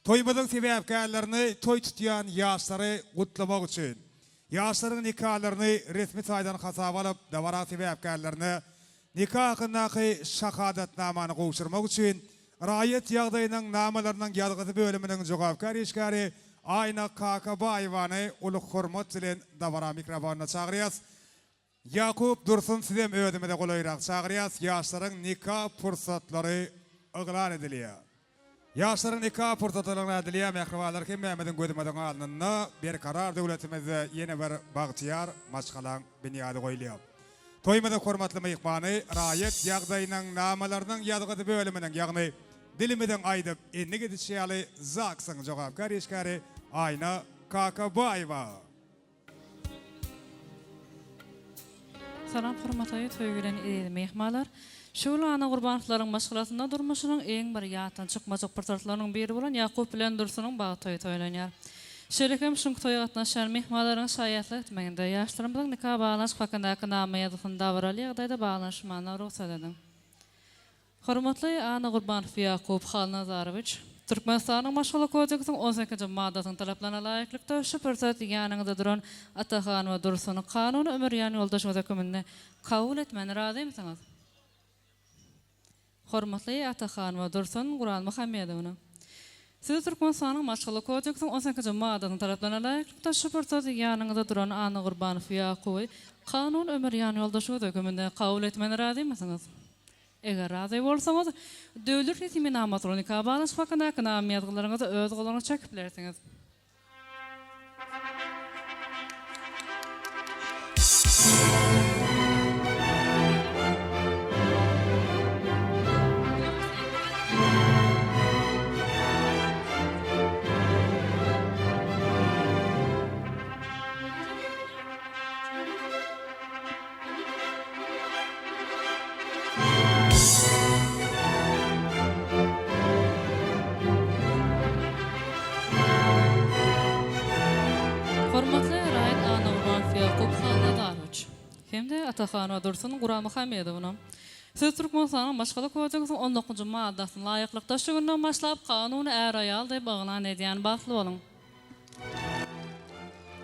Toymudun sebepkarlarını toy tutuyan yaşları kutlamak için. Yaşların nikahlarını resmi saydan hasap alıp davara sebepkarlarını nikah hakkındaki şahadatnamanı kovuşturmak için rayet yağdayının namalarının yalgızı bölümünün cevapkar işgari Ayna Kakaba ayvanı uluk hurmat bilen davara mikrofonuna çağırıyaz. Yakup Dursun sizem ödümede kolayrak çağırıyaz. Yaşların nikah fırsatları ıglan ediliyor. Yaşların nikah fırsatları ıglan ediliyor. Mehrivalar kim Mehmet'in gödümeden alınına bir karar devletimizde yeni bir bağıtıyar maçkalan binyadı koyuluyor. Toymada hurmatlı mıyıkmanı rayet yağdayının namalarının yadgıdı bölümünün yani dilimiden aydıp enni gidişiyali zaksın cevapkar işgari Ayna Kakabayva. Salam hormatly toy gülen mehmanlar. Şol ana gurbanlıkların maşgılatında durmuşunun en bir yatan çıkmacak fırsatlarının biri bolan Yakup bilen Dursun'un bağı toylanýar. Şölekem şun toya gatnaşan mehmanlaryň şaýatly etmeginde ýaşlarymyzyň nikah baglanş hakkyndaky namaýadyny dawraly ýagdaýda baglanşmana ruhsat edin. Hormatly ana Gurbanov Yakup Halnazarowicz, Türkmenistanyň Maşgala kodeksiniň 18-nji maddasyny talaplarına laýyklykda şu pırsat ýanyňyzda duran Atahan we Dursuny kanuny ömür ýany ýoldaşyňyz höküminde kabul etmeni razymysyňyz? Hormatly Atahan we Dursun Guran Muhammedowyň. Siz Türkmenistanyň Maşgala kodeksiniň 18-nji maddasyny talaplarına laýyklykda şu pırsat ýanyňyzda duran ana Gurbanov Yakup kanuny ömür ýany ýoldaşyňyz höküminde kabul etmeni razymysyňyz? Eger razı bolsaňyz, döwlet resmi namatyny nikah baglanş hakkyndaky namaýatlaryňyzy öz golaryňyza çekip bilersiňiz. Hemde Atahan we Dursun Guran Muhammedowyň. Siz Türkmenistanyň Maşgala kodeksiniň 19-njy maddasyny laýyklykda şu günden başlap kanuny är aýal diýip baglan edýän bagly boluň.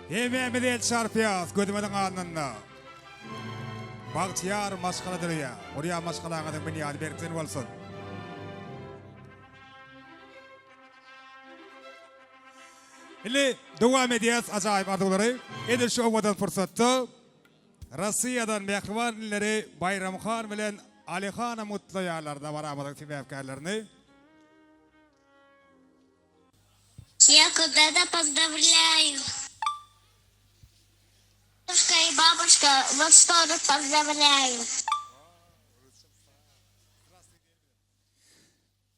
Mehmet Şarpiyaz gödümeden alnında. Bağtiyar Maşgaladyr ýa. Oraya Maşgalaňyň binýany berksen bolsun. Ile dowam edýäs ajaýyp arzuwlary. Edil şu owadan fırsatda Russiýadan mehribanlary Bayramxan bilen Alixana mutlaýarlarda baramadyň sebäpkarlaryny. Yakup'da da поздравляю. Бабушка и бабушка, вот тоже поздравляю.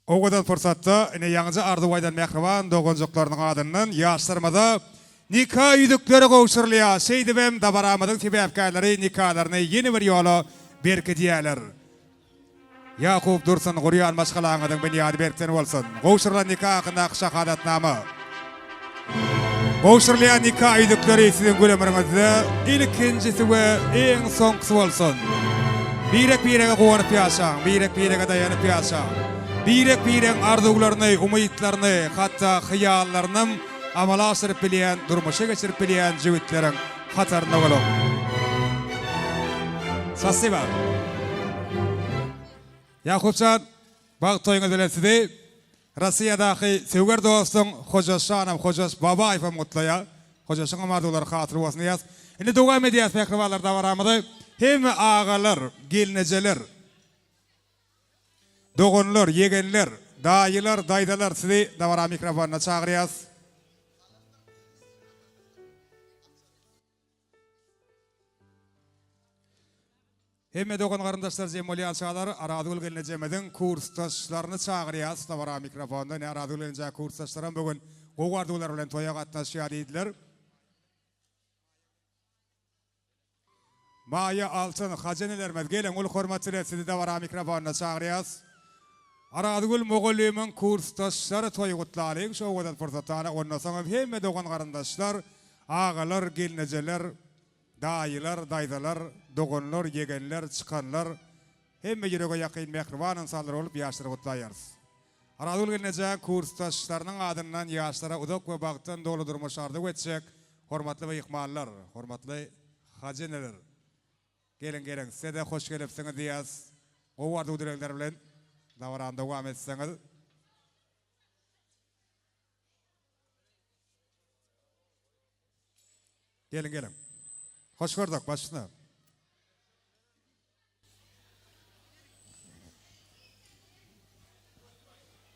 Owadan fırsatda ine ýaňyja arzuwaýdan mehriban dogonjoklarnyň adyndan ýaşlarymyza nikah ýüdükleri gowşurulýar. Şeýdibem da baramadyň sebäpkarlary nikahlaryny ýeni bir ýola berkidýärler. Yakup Dursun Guryan Maşgalaňyň binýany berksen bolsun. Gowşurulan nikah hakyndaky şahadatnama. Gowşurulýan nikah ýüdükleri siziň gölemiriňizde ilkinjisi we eň soňky bolsun. Birek-birege gowanyp ýaşaň, birek-birege daýanyp ýaşaň. Birek-birek arzuwlaryny, umytlaryny, hatda hyýallaryny amala aşyryp bilýän, durmuşa geçirip bilýän jigitlerin hatarynda bolok. Spasiba. Yakupcan, bag toýuňyz bilen sizi Russiýadaky sevger dostum Hojaşanam, Hojaş Babaýew mutlaýar. Hojaşyň arzuwlary hatyr bolsun ýaz. Indi dowam edýäs mehribanlar dawaramyzy. Hemme agalar, gelnejeler, dogonlar, yegenler, daýylar, daýdalar sizi dawara mikrofonuna çagyrýas. Hemme dogan garyndaşlar jemolýan çağlar aradyl gelnejemediň kursdaşlaryny çagyrýas. Dawara mikrofonda ne aradyl gelenje kursdaşlaram bugün gowardylar bilen toýa gatnaşýar ediler. Maýa altyn hajaneler gelen ul hormatly sizi dawara mikrofonuna çagyrýas. Aradyl mogollygyň kursdaşlary toýa gutlaly, şo wagtda fırsatany ondan soň hemme dogan garyndaşlar, agalar, gelnejeler, dayılar, daydalar, dogonlar, yegenler, çıkanlar, hemme ýürege ýakyn mehriban insanlar olup ýaşlary gutlaýarys. Aradul gelinejek kursdaşlarynyň adyndan ýaşlara udak we bagtdan dolu durmuşardy geçjek. Hormatly meýhmanlar, hormatly hajeneler. Gelin, size de hoş gelipsiňiz diýäs. Gowardy direkler bilen dawaran dowam etseňiz. Gelin. Hoş gördük başına.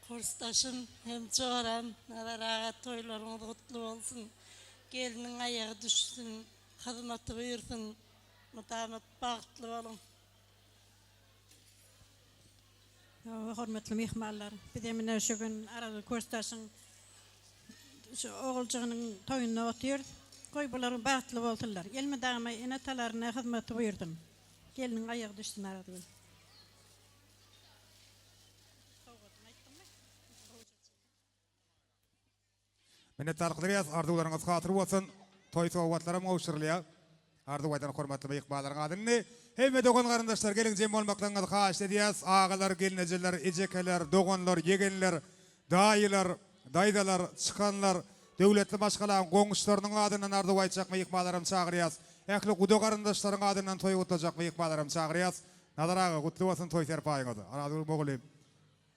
Kursdaşım hem çoğuran, narağa toylarımız kutlu olsun. Gelinin ayağı düşsün, hizmeti buyursun, mutamat bağıtlı olun. Hormatly mehmanlar, bizemine şu gün aralı kursdaşın oğulcağının toyuna otuyor. Koy buların bağıtlı bolsunlar. Elme dağıma enatalarına hizmeti buyurdum. Gelinin ayağı düşsün aradı. Minnetdarlyk dilýäs, arzuwlaryňyz hatyr bolsun. Toy sowgatlara mowşurlýa. Arzuwaydan hormatly meýhmanlaryň adyny hemme dogan garandaşlar gelin jem bolmaklaryňyzy haýyş edýäs. Agalar, gelinjeler, ejekeler, doganlar, yegenler, daýylar, daýdalar, çykanlar, döwletli başgalaryň goňuşlarynyň adyndan arzuwayjak meýhmanlarym çagyrýas. Ähli gudo garandaşlaryň adyndan toy gutlajak meýhmanlarym çagyrýas. Nadaraga gutly bolsun toy serpaýyňyz. Aradul mogulim.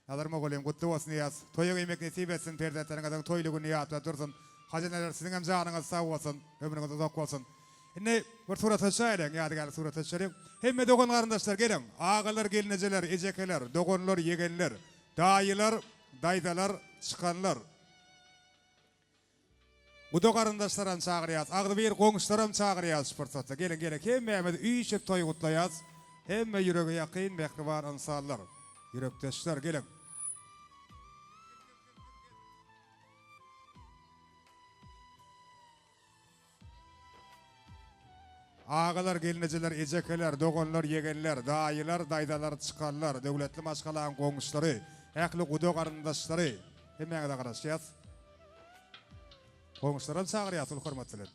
Nadar mogulim gutly bolsun diýäs. Toýa giymek nesip etsin, perdetleriňizden toýlugy niýatda dursun. Hajeneler siziň hem janyňyz sag bolsun, ömrüňiz uzak bolsun. Indi bir surat açaýdyň, ýadygar surat açaýdyň. Hemme dogan garandaşlar gelin. Agalar, gelinjeler, ejekeler, doganlar, yegenler, daýylar, daýdalar, çykanlar. Gudo garandaşlaryň çagyrýas, agdy bir goňuşlaryň çagyrýas pursatda. Gelin, hemme üýşip toy gutlaýas. Hemme ýürege ýakyn mehriban insanlar. Yürekdeşler gelin. Agalar, gelinjeler, ejekeler, doganlar, yegenler, daýylar, daýdalar, çykanlar, döwletli başgalaryň goňuşlary, ähli gudo garandaşlary, hemmeňe de garaşýas. Goňuşlaryň çagyrýas ul hormatlylar.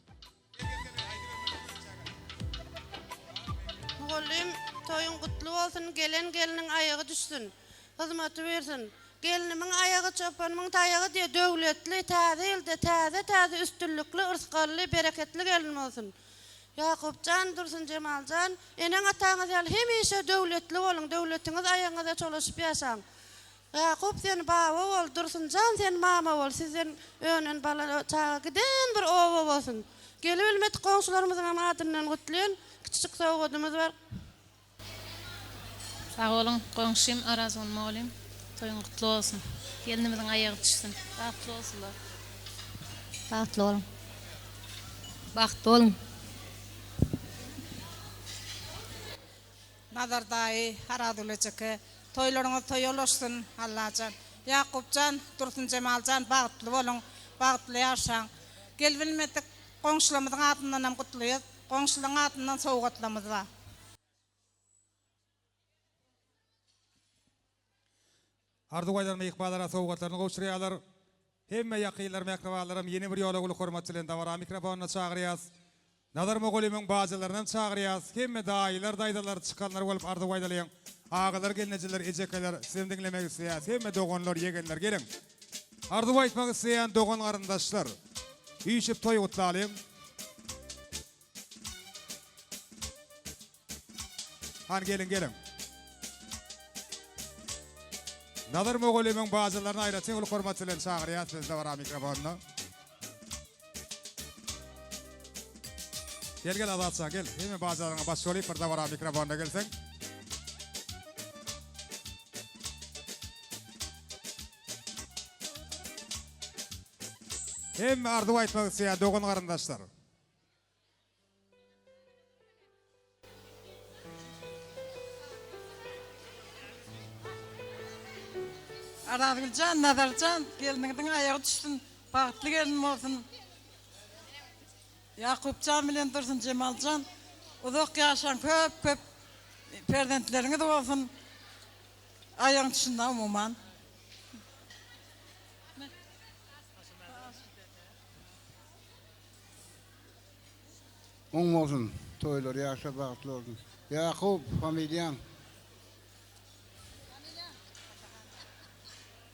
Mugallim toyun kutlu olsun, gelinin ayağı düşsün, hizmeti versin. Gelinimiň ayağı çopanymyň taýagy diye döwletli, täze elde, täze üstünlikli, ırsgally, bereketli gelin olsun. Yakupcan, Dursun Cemalcan, enen ataňyz ýaly hemişe döwletli bolun, döwletiňiz aýaňyza çoluşyp ýaşaň. Yakup sen baba bol, Dursuncan sen mama bol, sizin öňün bala çağa giden bir oba bolsun. Gelip bilmet goňşularymyzyň adyndan gutlaýan kiçik sowgadymyz bar. Sağ olun, komşum Arazon Molim. Toyun kutlu olsun. Gelinimizin ayağı düşsün. Bahtlı olsunlar. Bahtlı olun. Bahtlı olun. Nadar daýy, Haradulejeke, toylaryňyz toýulaşsyn, Allahjan. Yakupcan, Dursun Cemalcan, bagtly bolun, bagtly ýaşaň. Gel bilmedik goňşularymyzyň adyndan hem gutlaýar, goňşularyň adyndan sowgatlarymyz bar. Arzuwaydan meýhmanlara sowgatlaryny gowşurýarlar. Hemme ýakynlar, mehribanlarym ýeni bir ýola uly hormatçylyň dawara mikrofonyna çagyrýas. Nadar mogulimyň bajalaryndan çagyrýas. Hemme daýylar, daýdalar, çykanlar bolup arzuwaydalyň. Agalar, gelinjeler, ejekeler, sizin dinlemek isleýäs. Hemme doganlar, yegenler gelin. Arzuway etmek isleýän dogan garandaşlar. Üýşip toy gutlalyň. Han gelin. Nadar mogulimyň bajalarına aýratsyň uly hormatçylyň çagyrýas. Sizde bara mikrofonyna. Gel azatsa gel. Hemme bajalarına baş solyp bir bara mikrofonyna gelseň. Hemme arzuway etmek isleýän dogan garandaşlar. Aradılcan, Nadarcan, geliniňiň ayağı düşsün, bagtly gelin bolsun. Yakupcan bilen Dursun Cemalcan, uzak ýaşaň köp perdentleriňiz bolsun. Ayaň düşsün umuman. Oň bolsun, toýlar ýaşa bagtly bolsun. Yakup familýaň.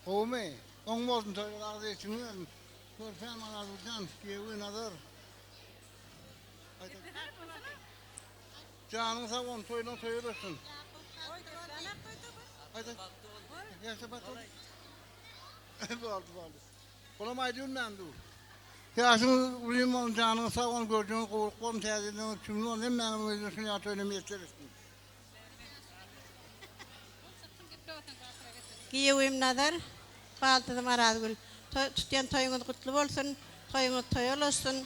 Oňmy, oň bolsun toýlar agzy içinden. Görsen mana buradan gewi nazar. Canın sağ olun, toydan toyurursun. Haydi. Yaşa bak. Oldu. Buna maydun ben dur. Yaşın uyum olun, canın sağ olun, gördüğün kovuluklarını tezildiğin cümle olun. Hem benim özürsün ya toyunu yetiştirirsin. Giyewim nazar. Baltadım Arazgül. Tutyan toyuňyz gutly bolsun, toyuňyz toýal olsun.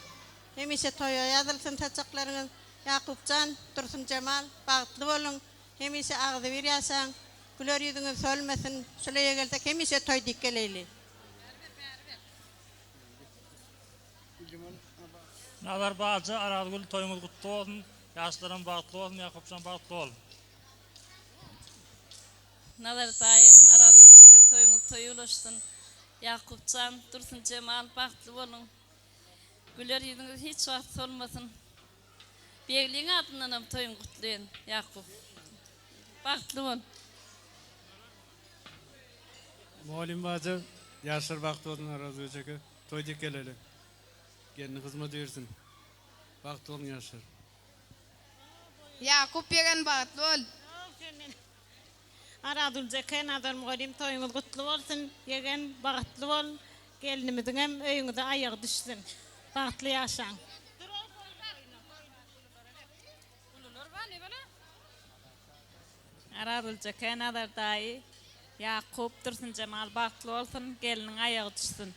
Hemişe toýa ýazylsyn taçaklaryňyz. Yakupcan, Dursun Cemal, bagtly bolun. Hemişe agdy bir ýaşaň. Güler ýüzüňiz sölmesin. Şuleýe gelsek hemişe toý dikkeleyli. Nazar Bacı, Arazgül toyumuz kutlu olsun. Yaşlarım bagtly olsun, Yakupcan bagtly olsun. Nazar dayı, Arazgül toyumuz toýulaşsın. Yakupcan, Dursun Cemal, bagtly bolun. Güler ýüzüňiz hiç wagt solmasyn. Begliň adynam toyun gutlaýyn, Yakup. Bagtly bol. Molim bacı, yaşlar bagtly bolsun Arazgül çeke. Toy dikkeleli. Gelini hizmet versin. Bagtly bolun yaşlar. Yakup ýegen bagtly bol. Arazgül jeke nazar molim toýuňyz gutly bolsun. Ýegen bagtly bol. Gelinimiziň hem öýüňize aýagy düşsün. Bagtly ýaşaň. Arazgül jeke nazar daýy. Yakup Dursun Cemal bagtly bolsun, geliniň aýagy düşsün.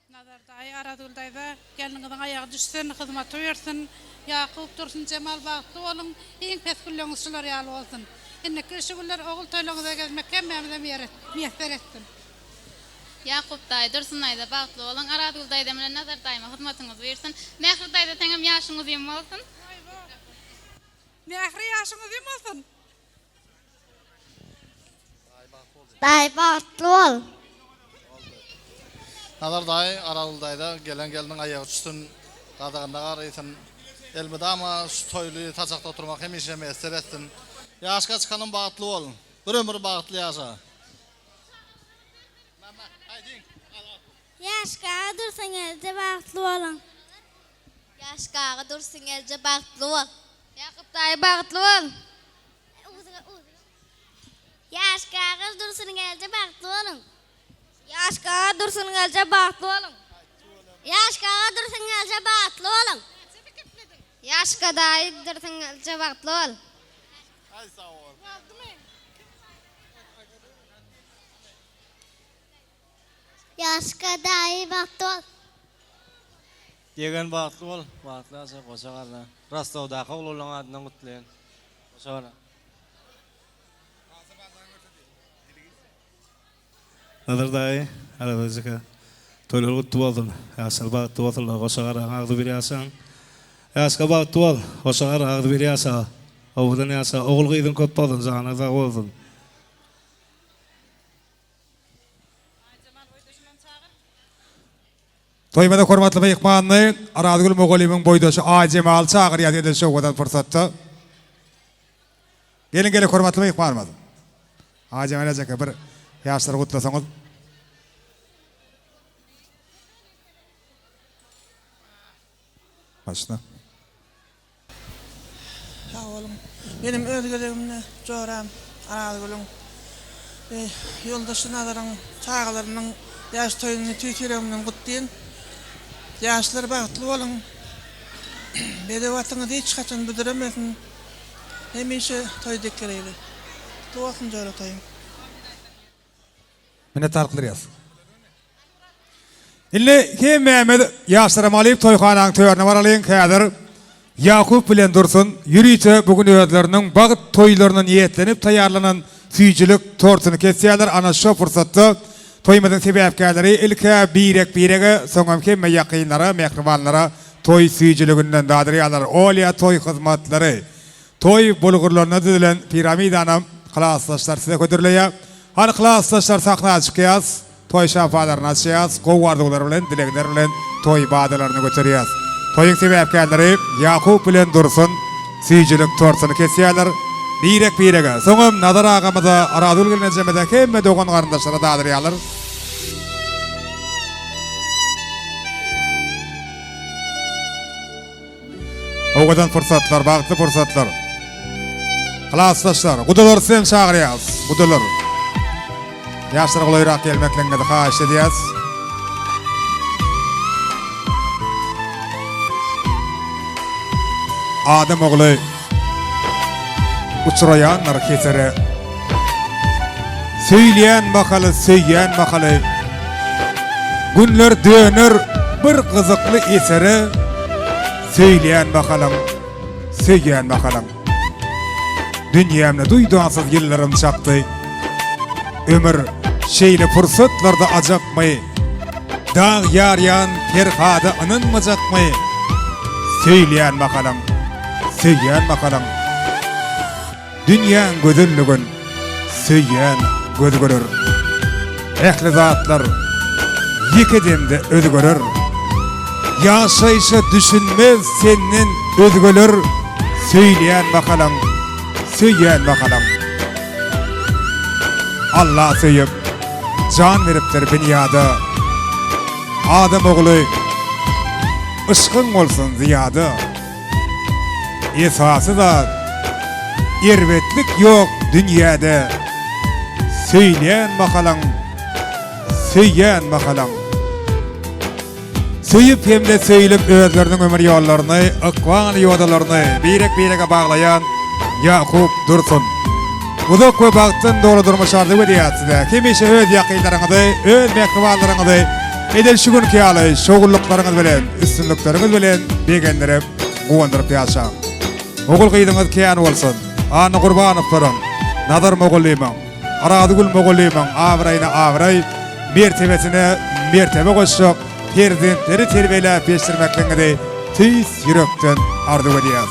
Nazar daýy Arazgül daýda geliniňiň aýagy düşsün, hyzmat bersin. Yakup Dursun Cemal bagtly bolun, iň pesgülleňiz şular ýaly bolsun. Indi kişiler ogul toýlaryňyza gezmek hemmemize miýet etsin. Yakup daýy Dursun daýda bagtly bolun, Arazgül daýda bilen nazar daýma hyzmatyňyzy bersin. Mähri daýda teňem ýaşyňyz ýem bolsun. Mähri ýaşyňyz ýem bolsun. Daýy bagtly bol. Nazar daýy, Arazgül daýda geliniň aýagy düşsün. Gadagynda garaýsyn. Elbidama şu toýly taçakda oturmak hemişe mesel etsin. Ýaşga çykanyň bagtly bolun. Bir ömür bagtly ýaşa. Ýaşkaga dursun elje bagtly bolun. Ýaşkaga dursun elje bagtly bol. Yakup daýy bagtly bol. Ýaşkaga dursun elje bagtly bolun. Ýaşkaga dursun elje bagtly bolun. Ýaşkaga dursun elje bagtly bolun. Ýaşka daýy Dursun elje bagtly bol. Ay sağ ol. Ýaşka daýy bagtly bol. Ýegen bagtly bol, bagtly asa goşagala. Rastawda howlulan adyny gutlaýan. Goşagala. Nazar daýy, Arazgül çeke. Toýlar gutly bolsun. Yaşlar bagtly bolsun, goşagala agdy bir ýaşaň. Yaşka bagtly bol, goşagala agdy bir ýaşa. Owdan ýaşa, ogul gyýdyn köp bolsun, janyňyza bolsun. Toýmada hormatly mehmanny Arazgül Mogolymiň boýdaşy A Cemal çagyr ýa edilşi owadan fursatda. Gelin hormatly mehmanymyz. A Cemal jaka bir ýaşlar gutlasaňyz. Başla. Sağ olun. Benim özgürlüğümle çoğuram Arazgül'ün yoldaşı nazaran çağlarının yaş toyunu tüytürümden kutlayın. Yaşlar bagtly bolun. Bedewatyňyzy hiç kaçan büdüremesin. Hemişe toy dikkeleyli. Tuwasyn jara toyun. Mene tarqlar ýaz. İlle kim Mehmet ýaşlara malyp toýxanaň töwerine baralyň häzir Yakup bilen Dursun ýürüýçe bugün öwrleriniň bagyt toýlaryna niýetlenip taýýarlanan süýjülük tortuny kesýärler. Ana şu fursatda toýmadyň sebäpkärleri ilkä birege soňam kemme ýakynlara, mehribanlara toy süýjülüginden dadyrýarlar. Olya toy hyzmatlary, toy bulgurlaryna düzülen piramidanam klassdaşlar size ködürleýär. Hal klassdaşlar sahna çykýas, toy şafalaryny açýas, gowwardylar bilen, dilekler bilen toy badalaryny götürýäs. Toyun sebäpkärleri Yakup bilen Dursun süýjülük torsuny kesýärler. Birek-birege. Soňam Nazar agamyza Aradul gelmejemede hemme dogan garyndaşlara dadyrýarlar. Ogadan fırsatlar, bagtly fırsatlar. Klassdaşlar, gudalar sen çağırýas. Gudalar. Ýaşlar golayrak gelmekleňe haýyş edýäs. Adam oğlu uçurayanlar kesere. Söyleyen bakalı, söyleyen bakalı. Günler dönür bir kızıklı esere. Söyleyen bakalım, söyleyen bakalım. Dünyamda duyduğansız yıllarım çaktı. Ömür şeyli fırsatlarda acap mı? Dağ yaryan terhada anınmayacak mı? Söyleyen bakalım, söyleyen bakalım. Dünyanın gözüllügün söyleyen göz görür. Ehli zatlar yıkıdemde öz görür. Yaşayışı düşünmez senin özgölür. Söyleyen bakalım, söyleyen bakalım. Allah söyüp can veriptir dünyada. Adam oğlu ışkın olsun ziyada. Esası da ervetlik yok dünyada. Söyleyen bakalım, söyleyen bakalım. Söyüp hem de söylüp özlerinin ömür yollarını, ıkvan yodalarını birek-bireke bağlayan Yakup Dursun. Uzak ve baktın doğru durmuşardı ve diyatsıda. Kimişe öz yakıylarınızı, öz mektubalarınızı, edel şu gün kiyalı, şoğulluklarınız bilen, üstünlükleriniz bilen begendirip, kuvandırıp yaşam. Oğul kıydınız kiyan olsun, anı kurbanıptırın, Nazar Moğulliyman, Aradugul Moğulliyman, avrayına avray, mertebesine mertebe koşacak, Perzentleri terbiyele peştirmeklerini tüys yürekten arzu ediyaz.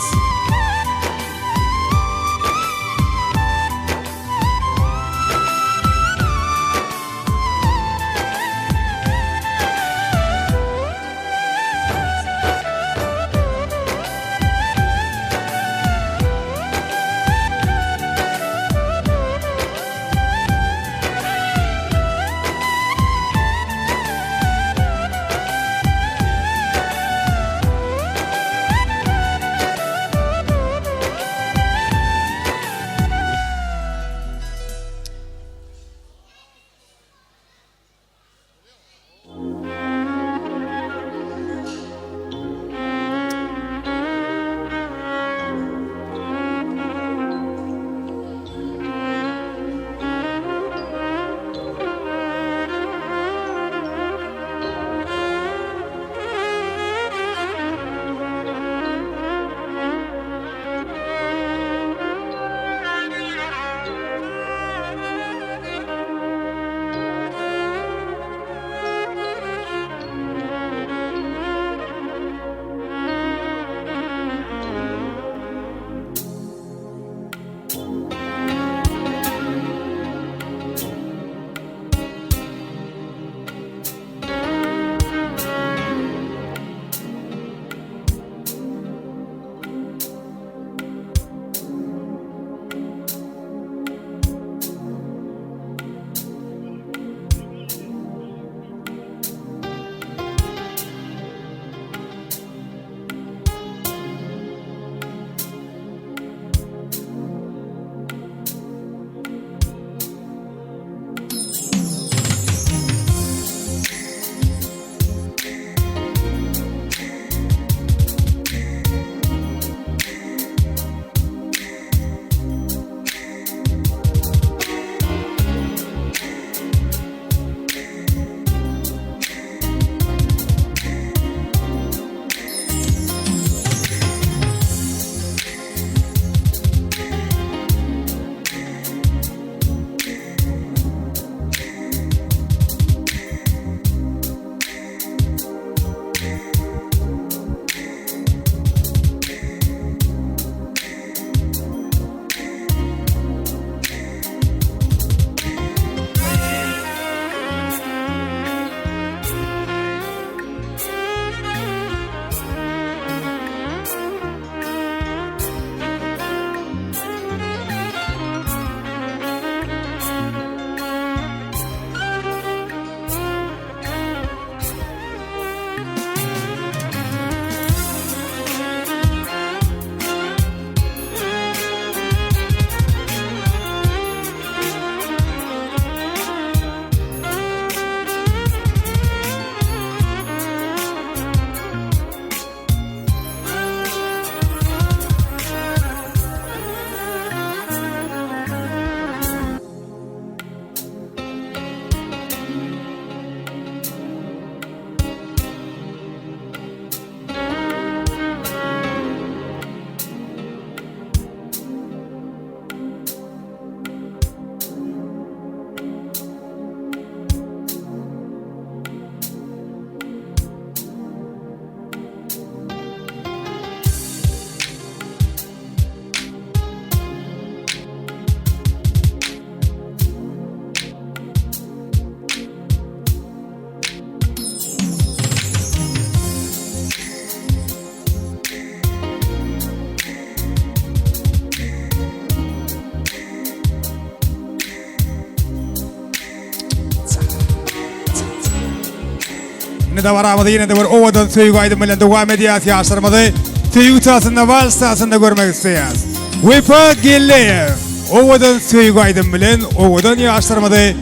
Yine de varamızda yine de bir ovadan söyüğü aydın bilen devam ediyaz yaşlarımızı. Söyüğü tasında, vals tasında görmek isteyiz. Vefa Gelleyev, ovadan söyüğü aydın bilen, ovadan yaşlarımızı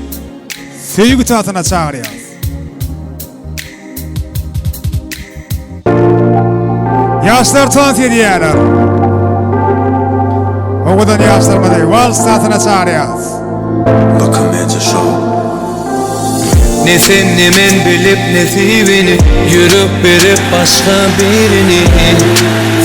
söyüğü tasına çağırıyız. Yaşlar tavsiye ediyorlar. Ovadan yaşlarımızı vals tasına çağırıyız. Ne sen ne men bilip ne sevini yürüp verip başka birini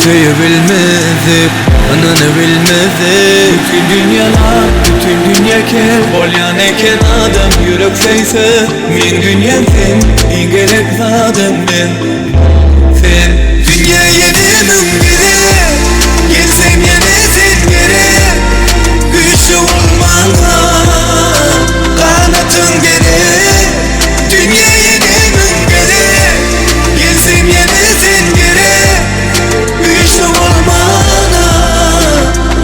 Söyleyebilmezdik, ananı bilmezdik. Bütün dünyalar, bütün dünya kel Bolyan eken adam yürüp seyse min dünyam sen, en gerek zaten ben. Sen dünya yenemem gerek, gelsem yine sen gerek. Güçlü olmana kanatın gerek. Dünya yenemem gerek, gelsem yine sen gerek. Güçlü olmana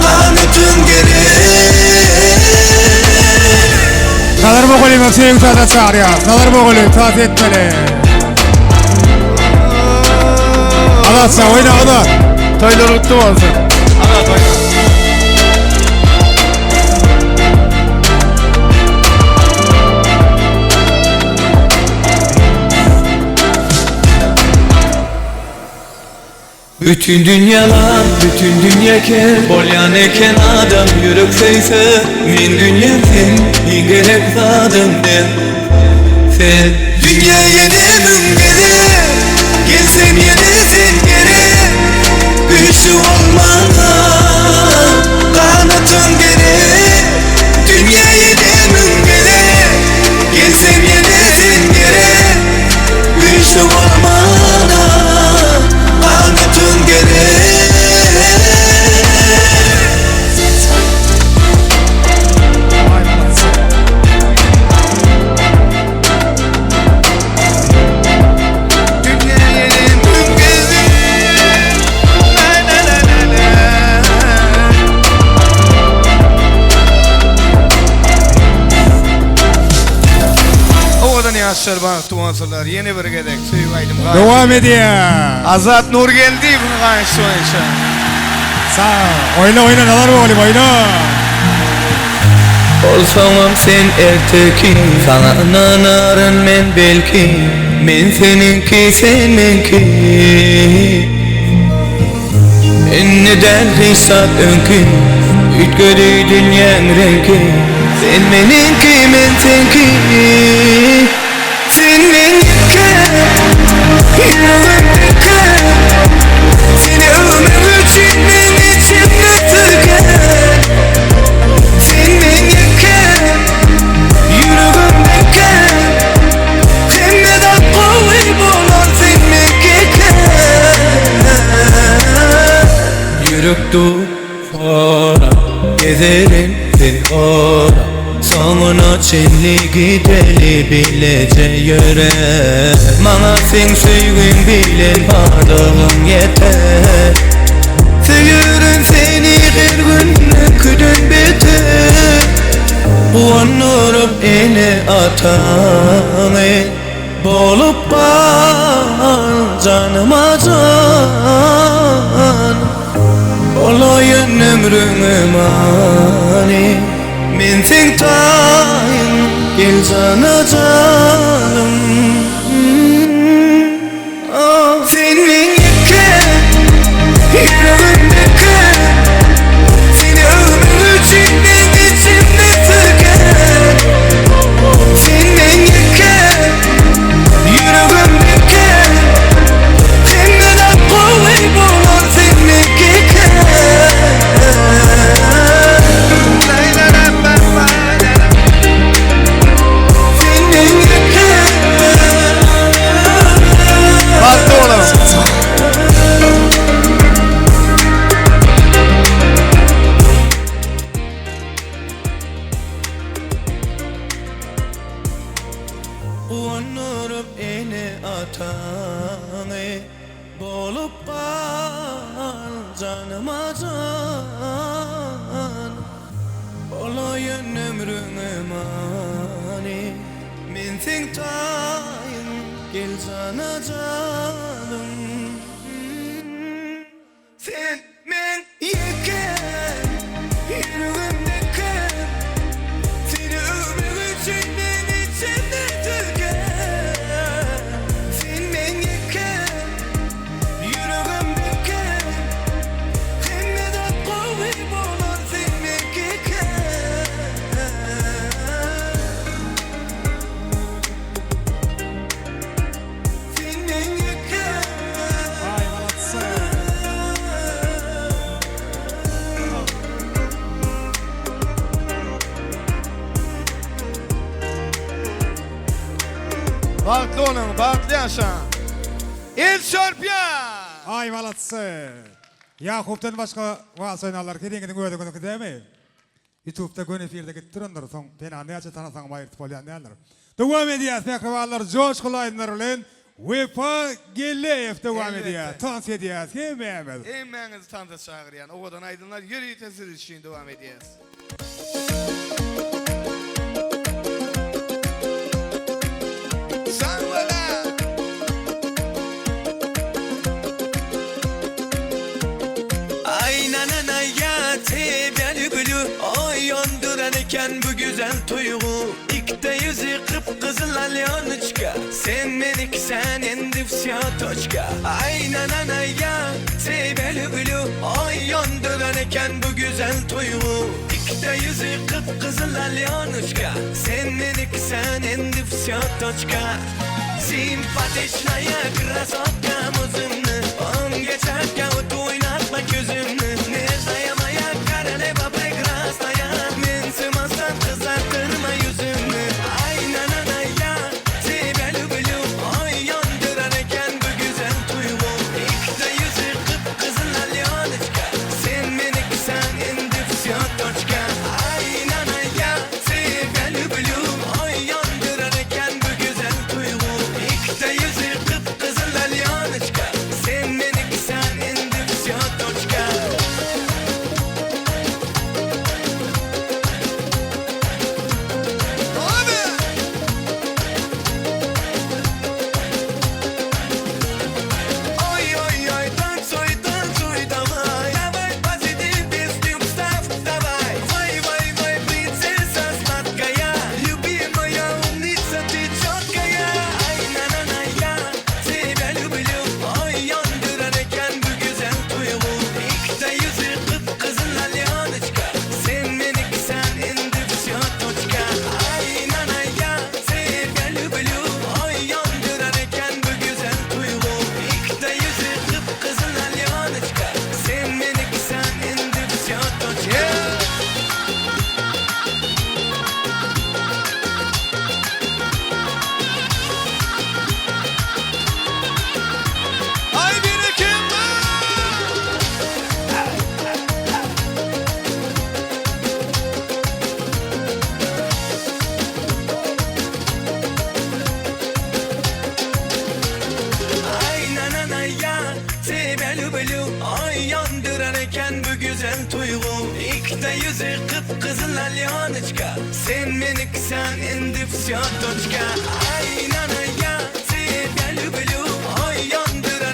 kanatın gerek. Nadar Moğol'u sevgi tasına çağırıyız. Nadar Moğol'u taat etmeli. Adatsa oyna adat. Toylar kutlu olsun. Adat oyna. Bütün dünyalar, bütün dünya kel Bolyan eken adam yürüp seyse min dünyam sen, en gerek zaten ben. Sen dünya yenemem gerek, gelsem yine sen gerek. Güçlü olmana kanatın gerek. Dünya yenemem gerek, gelsem yine sen gerek. Güçlü olmana kanatın gerek. Yaşlar bana tuvansılar yeni bir gedek söyüğü aydım. Devam ediyor. Azat Nur geldi bunu karşı oynaşa. Sağ oyna oyna Nadar Moğol'u oyna. Olsamam sen ertekin, sana inanarım men belki. Men seninki sen menki. Enneden hesap önkü, ütgörü dünyanın renki. Sen meninki men senki. Sen menike, yüreğimdeki. Seni ömrüm için ben içimde tırken. Sen menike, yüreğimdeki. Senden kuvvet bulan sen menike. Yürektu fara, gezerim sen ora. Sonuna çenli gideli bilece yöre. Bana sen söygün bilen pardağım yeter. Söyürün seni her gün küdün beter. Uanırıp ene atan bolup bana canıma can Olayın ömrüne mani Men sen tayın gel cana canım Sen menike yüreğimdeki Seni ömür için ben içimde tıkan Sen menike yüreğimdeki Hem de kuvvet bulur sen menike Unurup eni atanı Bolup kal canıma can Olayın ömrüne mani Men sen tayın gel cana canım Sen men yeken yüreğimdeki Seni ömür için ben içimde tüken Sen men yeken yüreğimdeki Hem de kuvvet bulur sen mekeken Sen men yeken Ay молодцы. Bağıtlı olun, bağıtlı yaşa. El çarpya. Ay молодцы. Yakup'tan başka vaaz oynarlar ki denginin öyle günü değil mi? YouTube'da gün efirde gittirenler son penanyaça tanasan bayırt polyanlar. Devam ediyaz mekravallar coşkulu aydınlarılın Vefa Geleyev devam ediyaz. Tans ediyaz. Kim Mehmet? Emmenizi tanıda çağırıyan. O kadar aydınlar yürüyü tesir için devam ediyaz. Ay nananaya tebel gülü Ay yonduran eken bu güzel tuygu İkte yüzü kıpkızıl alyanıçka Sen menik sen endifsya toçka Ay nananaya tebel gülü Ay yonduran eken bu güzel tuygu İkte yüzü kıpkızıl alyanıçka Sen menik sen endifsya toçka Simpatycznaya krasotka muzymny On geçerken o oynatma gözümnü Ne dayamaya karaleva prekrasnaya Men sığmazsan kızartırma yüzümnü Ay nananaya tebel gülü Ay yandıran eken bu güzel tuygu İkte yüzü kıpkızıl alyanıçka Sen menik sen endifsya toçka Ay nanaya tebel gülü Ay yandıran eken bu güzel tuygu İkte yüzü kıpkızıl alyanıçka Sen menik sen endifsya toçka Ой, ой, ой, танцуй, танцуй, давай Давай, позитив, песню вставь, давай Вай, вай, вай, принцесса сладкая Любимая умница, ты четкая Ай, на-на-на, я тебя люблю Ой, yandıran eken bu güzel tuygu İkte yüzü kıpkızıl alyanıçka Sen menik sen endifsya toçka Ay, nana, ya тебя люблю Ой, yandıran eken bu güzel tuygu İkte yüzü kıpkızıl alyanıçka Sen menik sen endifsya toçka Ay birikim Ay nanana ya тебя люблю Ay yandıran eken bu güzel tuygu İkte yüzü kıpkızıl alyanıçka Sen menik sen endifsya toçka Ay nana ya тебя люблю Ay yandıran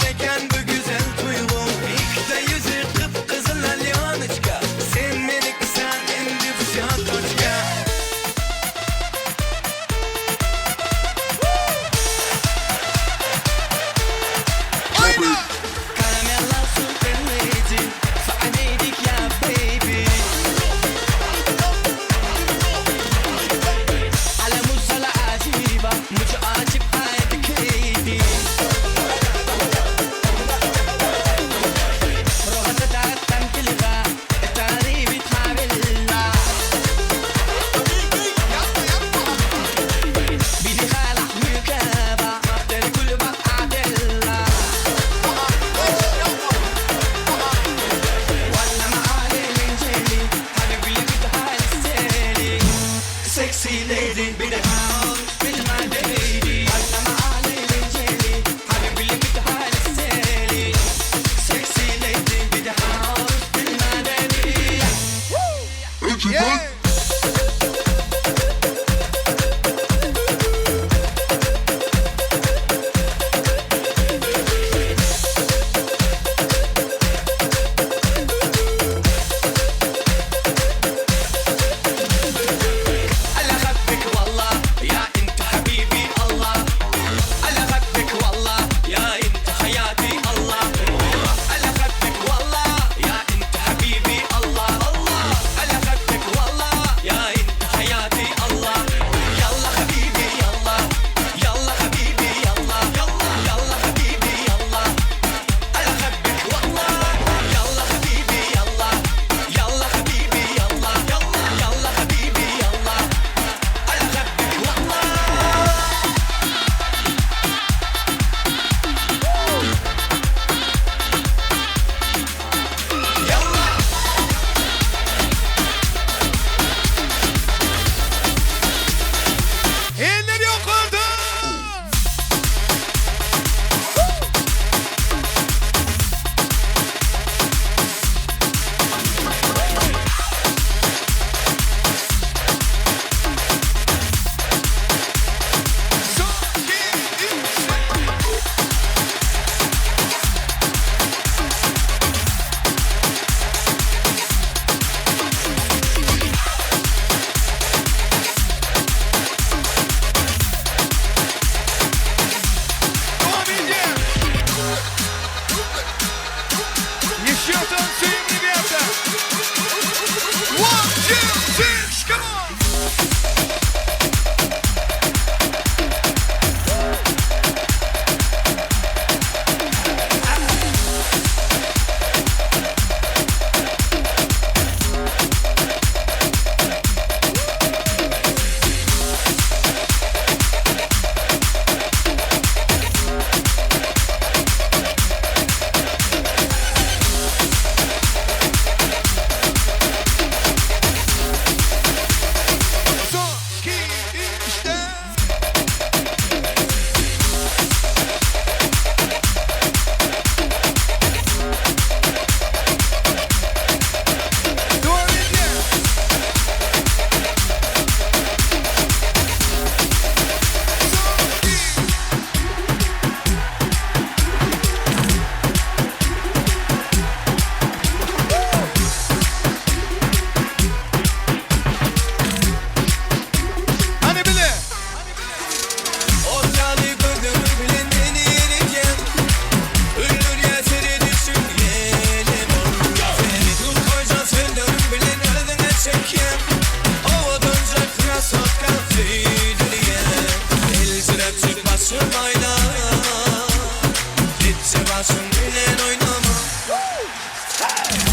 başım bilen oynama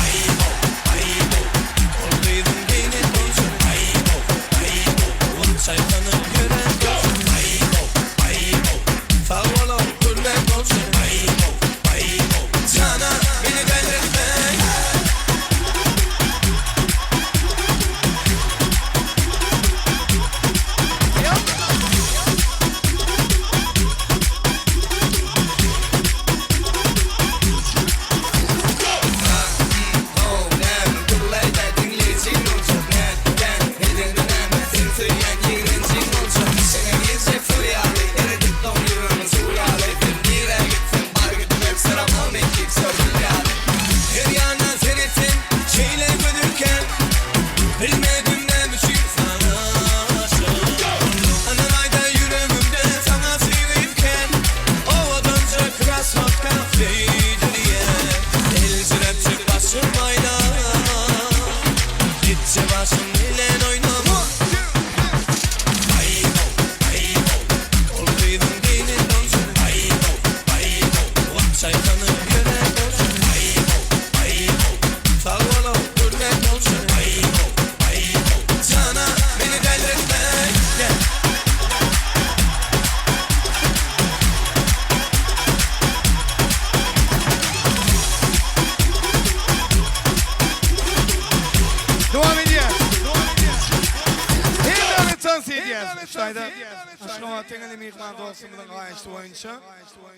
Aybo, aybo Olduydum giyinin dolsun Aybo, aybo Çaykanıp gören dolsun Aybo, aybo Favolo hürmet olsun Aybo, aybo Cana beni delirtme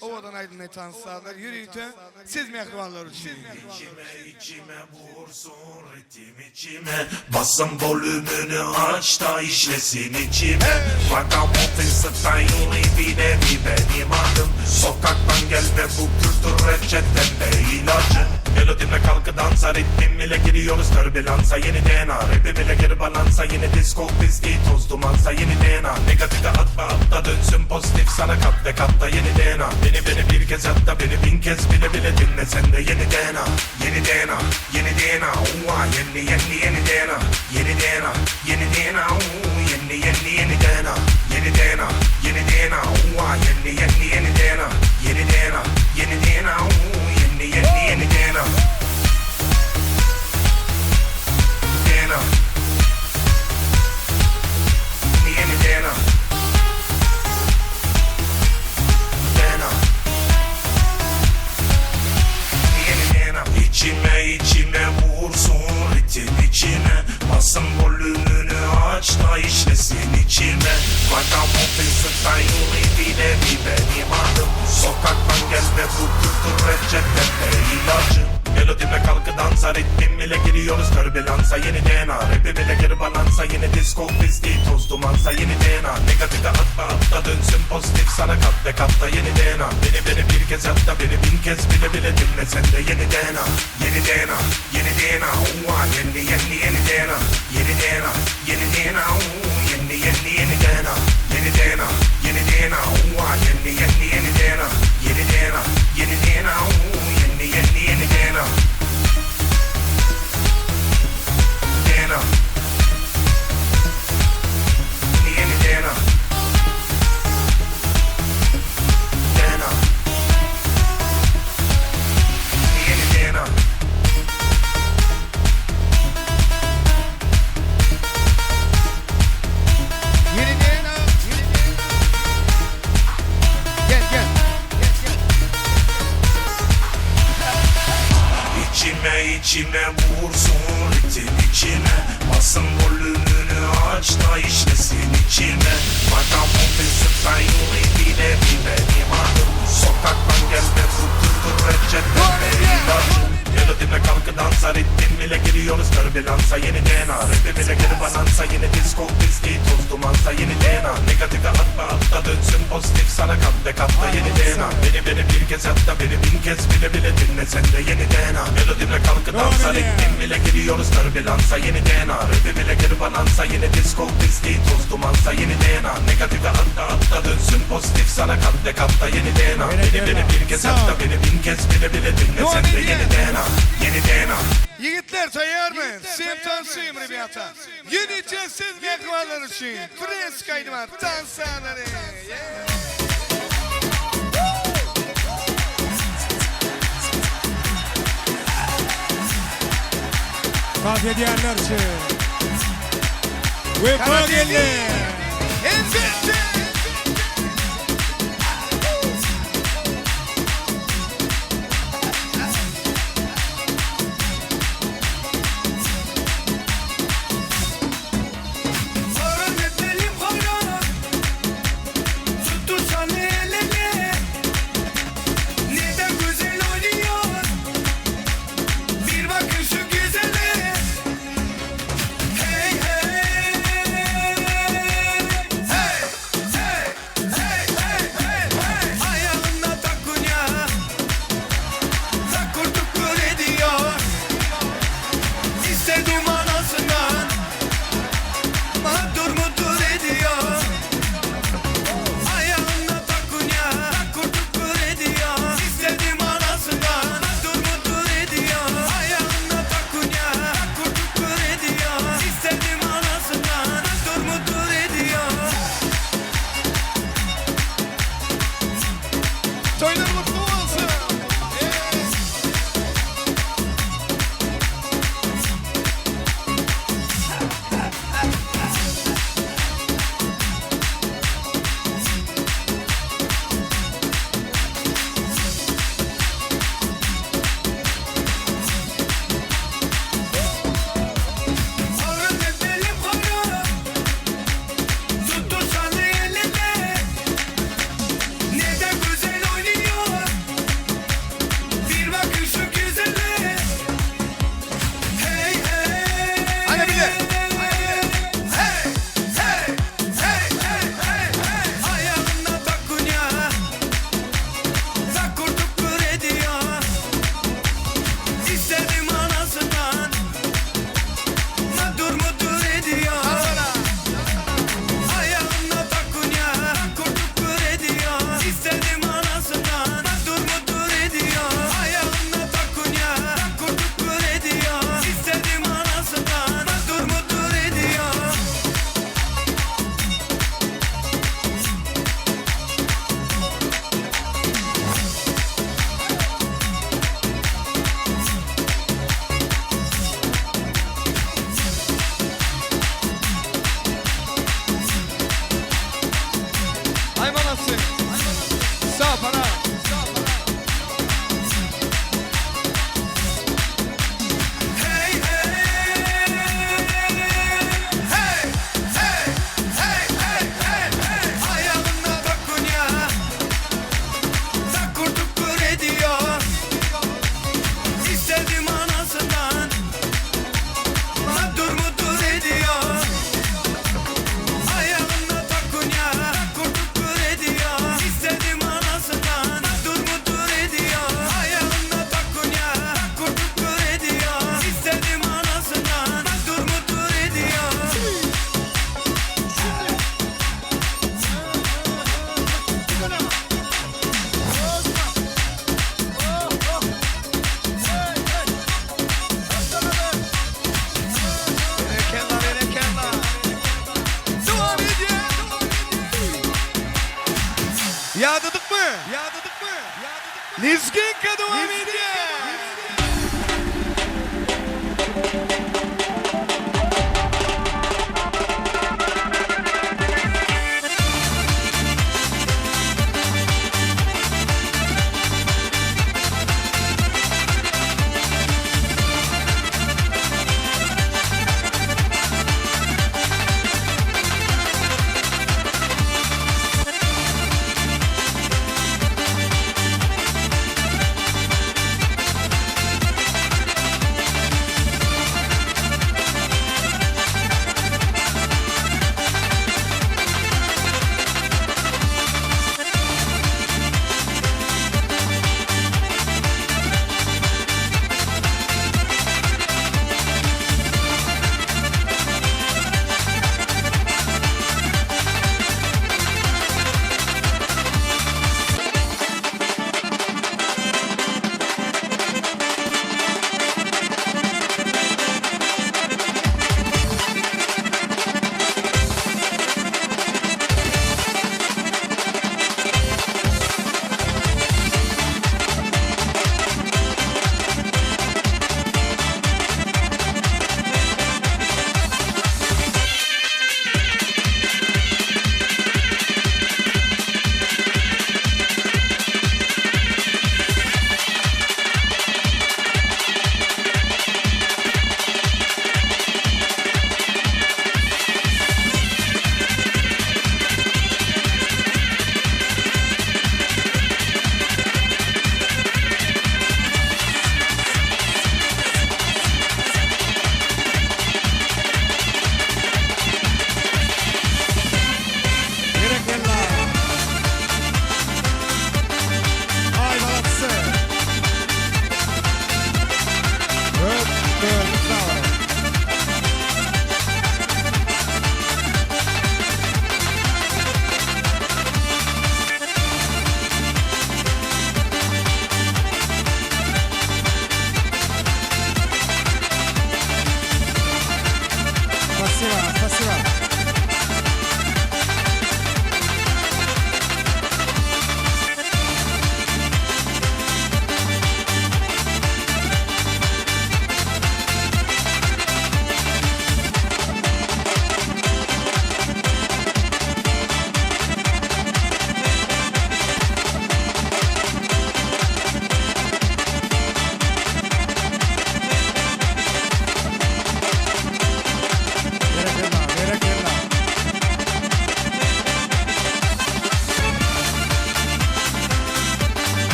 Ovadan aydınlığı tanışsağlar yürüyütü siz mehribanlar için. İçime vursun ritim içime Basın volümünü aç da işlesin içime Vagabondin style bir benim adım Sokaktan gel ve bu kültür reçetemde ilacı Melodimle kalkı dansa ritmim ile giriyoruz türbülansa Yeni DNA rapim ile geri balansa Yeni disco pisti toz dumansa Yeni DNA negatife atma atla dönsün pozitif sana kat ve katta yeni DNA Beni bir kez hatta beni bin kez bile dinle sen de yeni DNA Yeni DNA yeni DNA yeni DNA Yeni DNA yeni DNA yeni DNA Yeni DNA yeni DNA yeni DNA Yeni DNA yeni DNA yeni DNA DNA Yeni DNA İçime vursun ritim içime Basın volümünü aç da işlesin içime Vagabondin style bir benim adım Sokaktan gel ve bu kültür reçetemde ilacı Melodime kalkı dansa ritmim ile giriyoruz türbülansa Yeni DNA rapim ile geri balansa Yeni disco pisti toz dumansa Yeni DNA negatife atma atla dönsün pozitif sana kat ve katta yeni DNA Beni bir kez hatta beni bin kez bile dinle sen de yeni DNA Yeni DNA yeni DNA yeni DNA Yeni DNA yeni DNA yeni DNA Yeni DNA yeni DNA yeni DNA Yeni DNA yeni DNA yeni DNA DNA Yeni DNA DNA Yeni DNA Yeni DNA Gel İçime vursun ritim içime Basın volümünü aç da işlesin içime Vagabondin style bir benim adım Sokaktan gel ve bu kültür reçetemde ilacı Melodimle kalkı dansa ritmim ile giriyoruz türbülansa Yeni DNA rapim ile geri balansa Yeni disco pisti toz dumansa Yeni DNA negatife atma atla dönsün pozitif sana kat ve katta yeni DNA Beni bir kez hatta beni bin kez bile dinle sen de yeni DNA Melodimle kalkı dansa ritmim ile giriyoruz türbülansa Yeni DNA rapim ile geri balansa Yeni disco pisti toz dumansa Yeni DNA negatife atla dönsün pozitif sana kat ve katta yeni DNA Beni bir kez hatta beni bin kez bile dinle sen de yeni DNA Yeni DNA Yigitler tayar mı? Semtan suyum ribiyata. Yeni siz mehribanlar için. Freskaydı var. Dansaları. Tavsiye edenler için. Vefa geldi. Yağdırdık mı? Lizginka devam ediyor.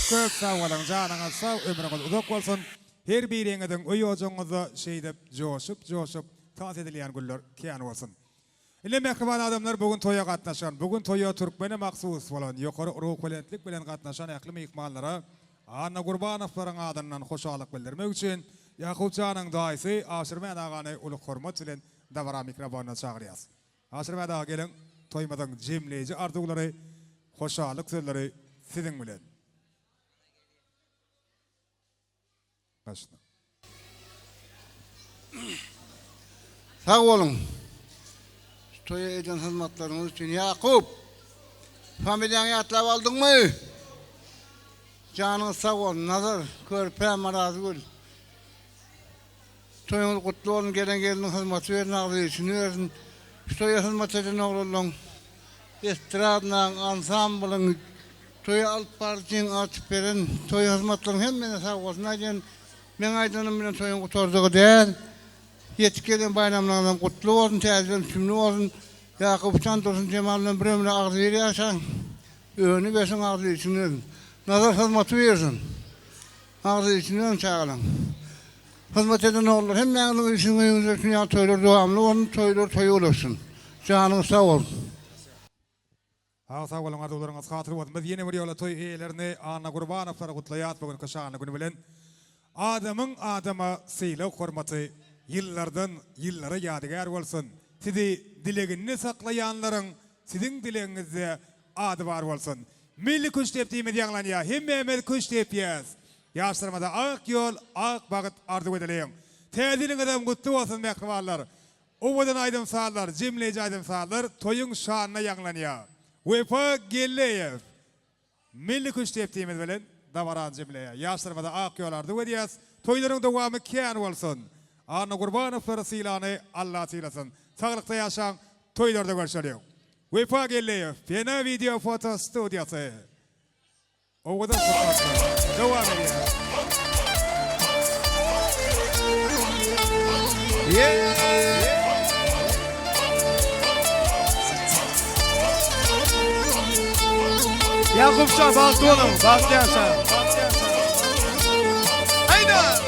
Köp sağ olun, canınız sağ, ömrünüz uzak olsun. Her birinizin oyocuğunuzu şeydep, joşup, taas edilen güller kiyan olsun. İle mehriban adamlar bugün toya katnaşan, bugün toya Türkmene maksus bolan, yukarı ruh belentlik bilen katnaşan äkli mehmanlara Anna Gurbanovların adından hoşalyk bildirmek üçün Yakup Can'ın daisi Aşırmen ağanı uluk hormat bilen davara mikrofonuna çağırıyaz. Aşırmen ağa gelin, toymadan cemleyici arzuları, hoşalyk sözleri sizin bilen. Başla. Sağ olun. Toya eden hizmetleriniz için Yakup. Familyanı atlap aldın mı? Canın sağ olun. Nazar, körpe, marazgül. Toyunuz kutlu olun. Gelen hizmeti verin. Ağzı için verin. Toya hizmet eden oğlum. Estradla, ansamblın. Toya alt partinin açıp verin. Toya hizmetlerin hemmene sağ olsun. Aydın, ben aydanım bilen toyun kutorduğu değil. Yetkilen bayramlarından kutlu olsun, tezgahın tümlü olsun. Yakup Can Dursun Cemal'ın bir ömrüne ağzı veriyorsan, öğünü versin ağzı için verin. Nazar hizmeti versin. Ağzı için verin çağırın. Hizmet eden olur. Hem yanının için uyumuzda dünya toylar devamlı olsun, toylar toyu olursun. Canın sağ olsun. Sağ olun arzularınız hatırı olsun. Biz yeni bir yola toy üyelerini Anna Gurbanovlara kutlayat bugün kışağını günü bilen. Adamın adama sıyla hormatı yıllardan yıllara yadigar olsun. Sizi dileğini saklayanların sizin dileğinizde adı var olsun. Milli kuş teptiğimiz yanlan ya. Hem Mehmet kuş tepiyaz. Yaşlarımada ak yol, ak bağıt arzu edelim. Tezilin adam kutlu olsun mehribanlar. Ovadan aydım sağlar, cimleyici aydım sağlar. Toyun şanına yanlan ya. Vefa Geleyev. Milli kuş teptiğimiz bilen davaran cimleye. Yaşlarımada ak yol arzu ediyaz. Toyların devamı kiyan olsun. Anna Gurbanovlar silanı Allah silasın. Sağlıkta yaşan toylarda görüşelim. Vefa Geleyev, Fena Video Foto Stüdyosu. Ovadan fotoğraflar. Devam ediyor. Yakupcan baktı oğlum, baktı yaşa. Haydi.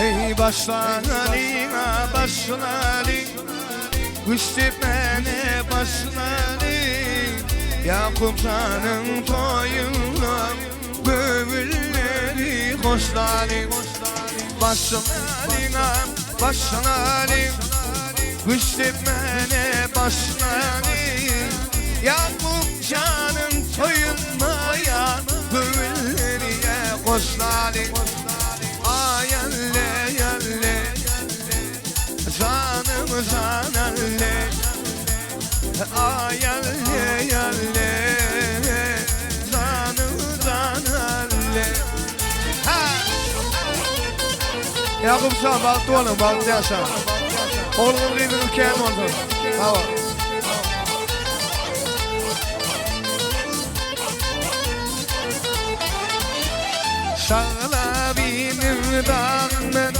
Hey başlarına başlarına Kuştepene başlarına Yakup Can'ın toyuna Böbülleri hoşlarına Başlarına başlarına Kuştepene başlarına Yakup Can'ın toyuna Böbülleriye hoşlarına Ayalle yalle Canım canalle Ayalle yalle Canım canalle Yakup Can baktı oğlum baktı yaşa Oğlum gibi ülken oldu Tamam Şağla benim dağımın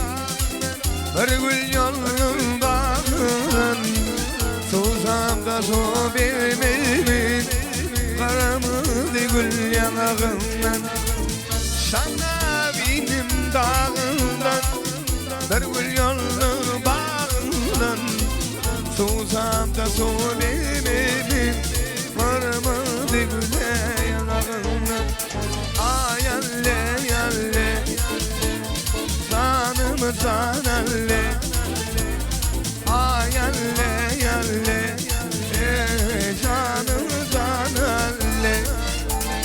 Bir gül yolundan Susam da su bilmemin Karamızı gül yanağından Şağla benim dağımdan Bir gül yolun bağından Susam da su bilmemin Karamızı gül yanağından Ayalle yalle Canım canalle Ayalle yalle Canım canalle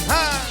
Ha!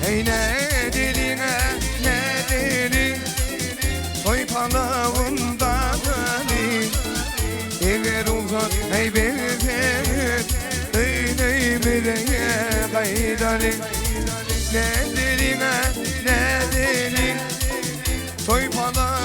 Ey ne diline ne dilin Toy palavunda dani Eğer uzak ey bevet Öyle bireye gaydalin Ne diline ne dilin Toy palavunda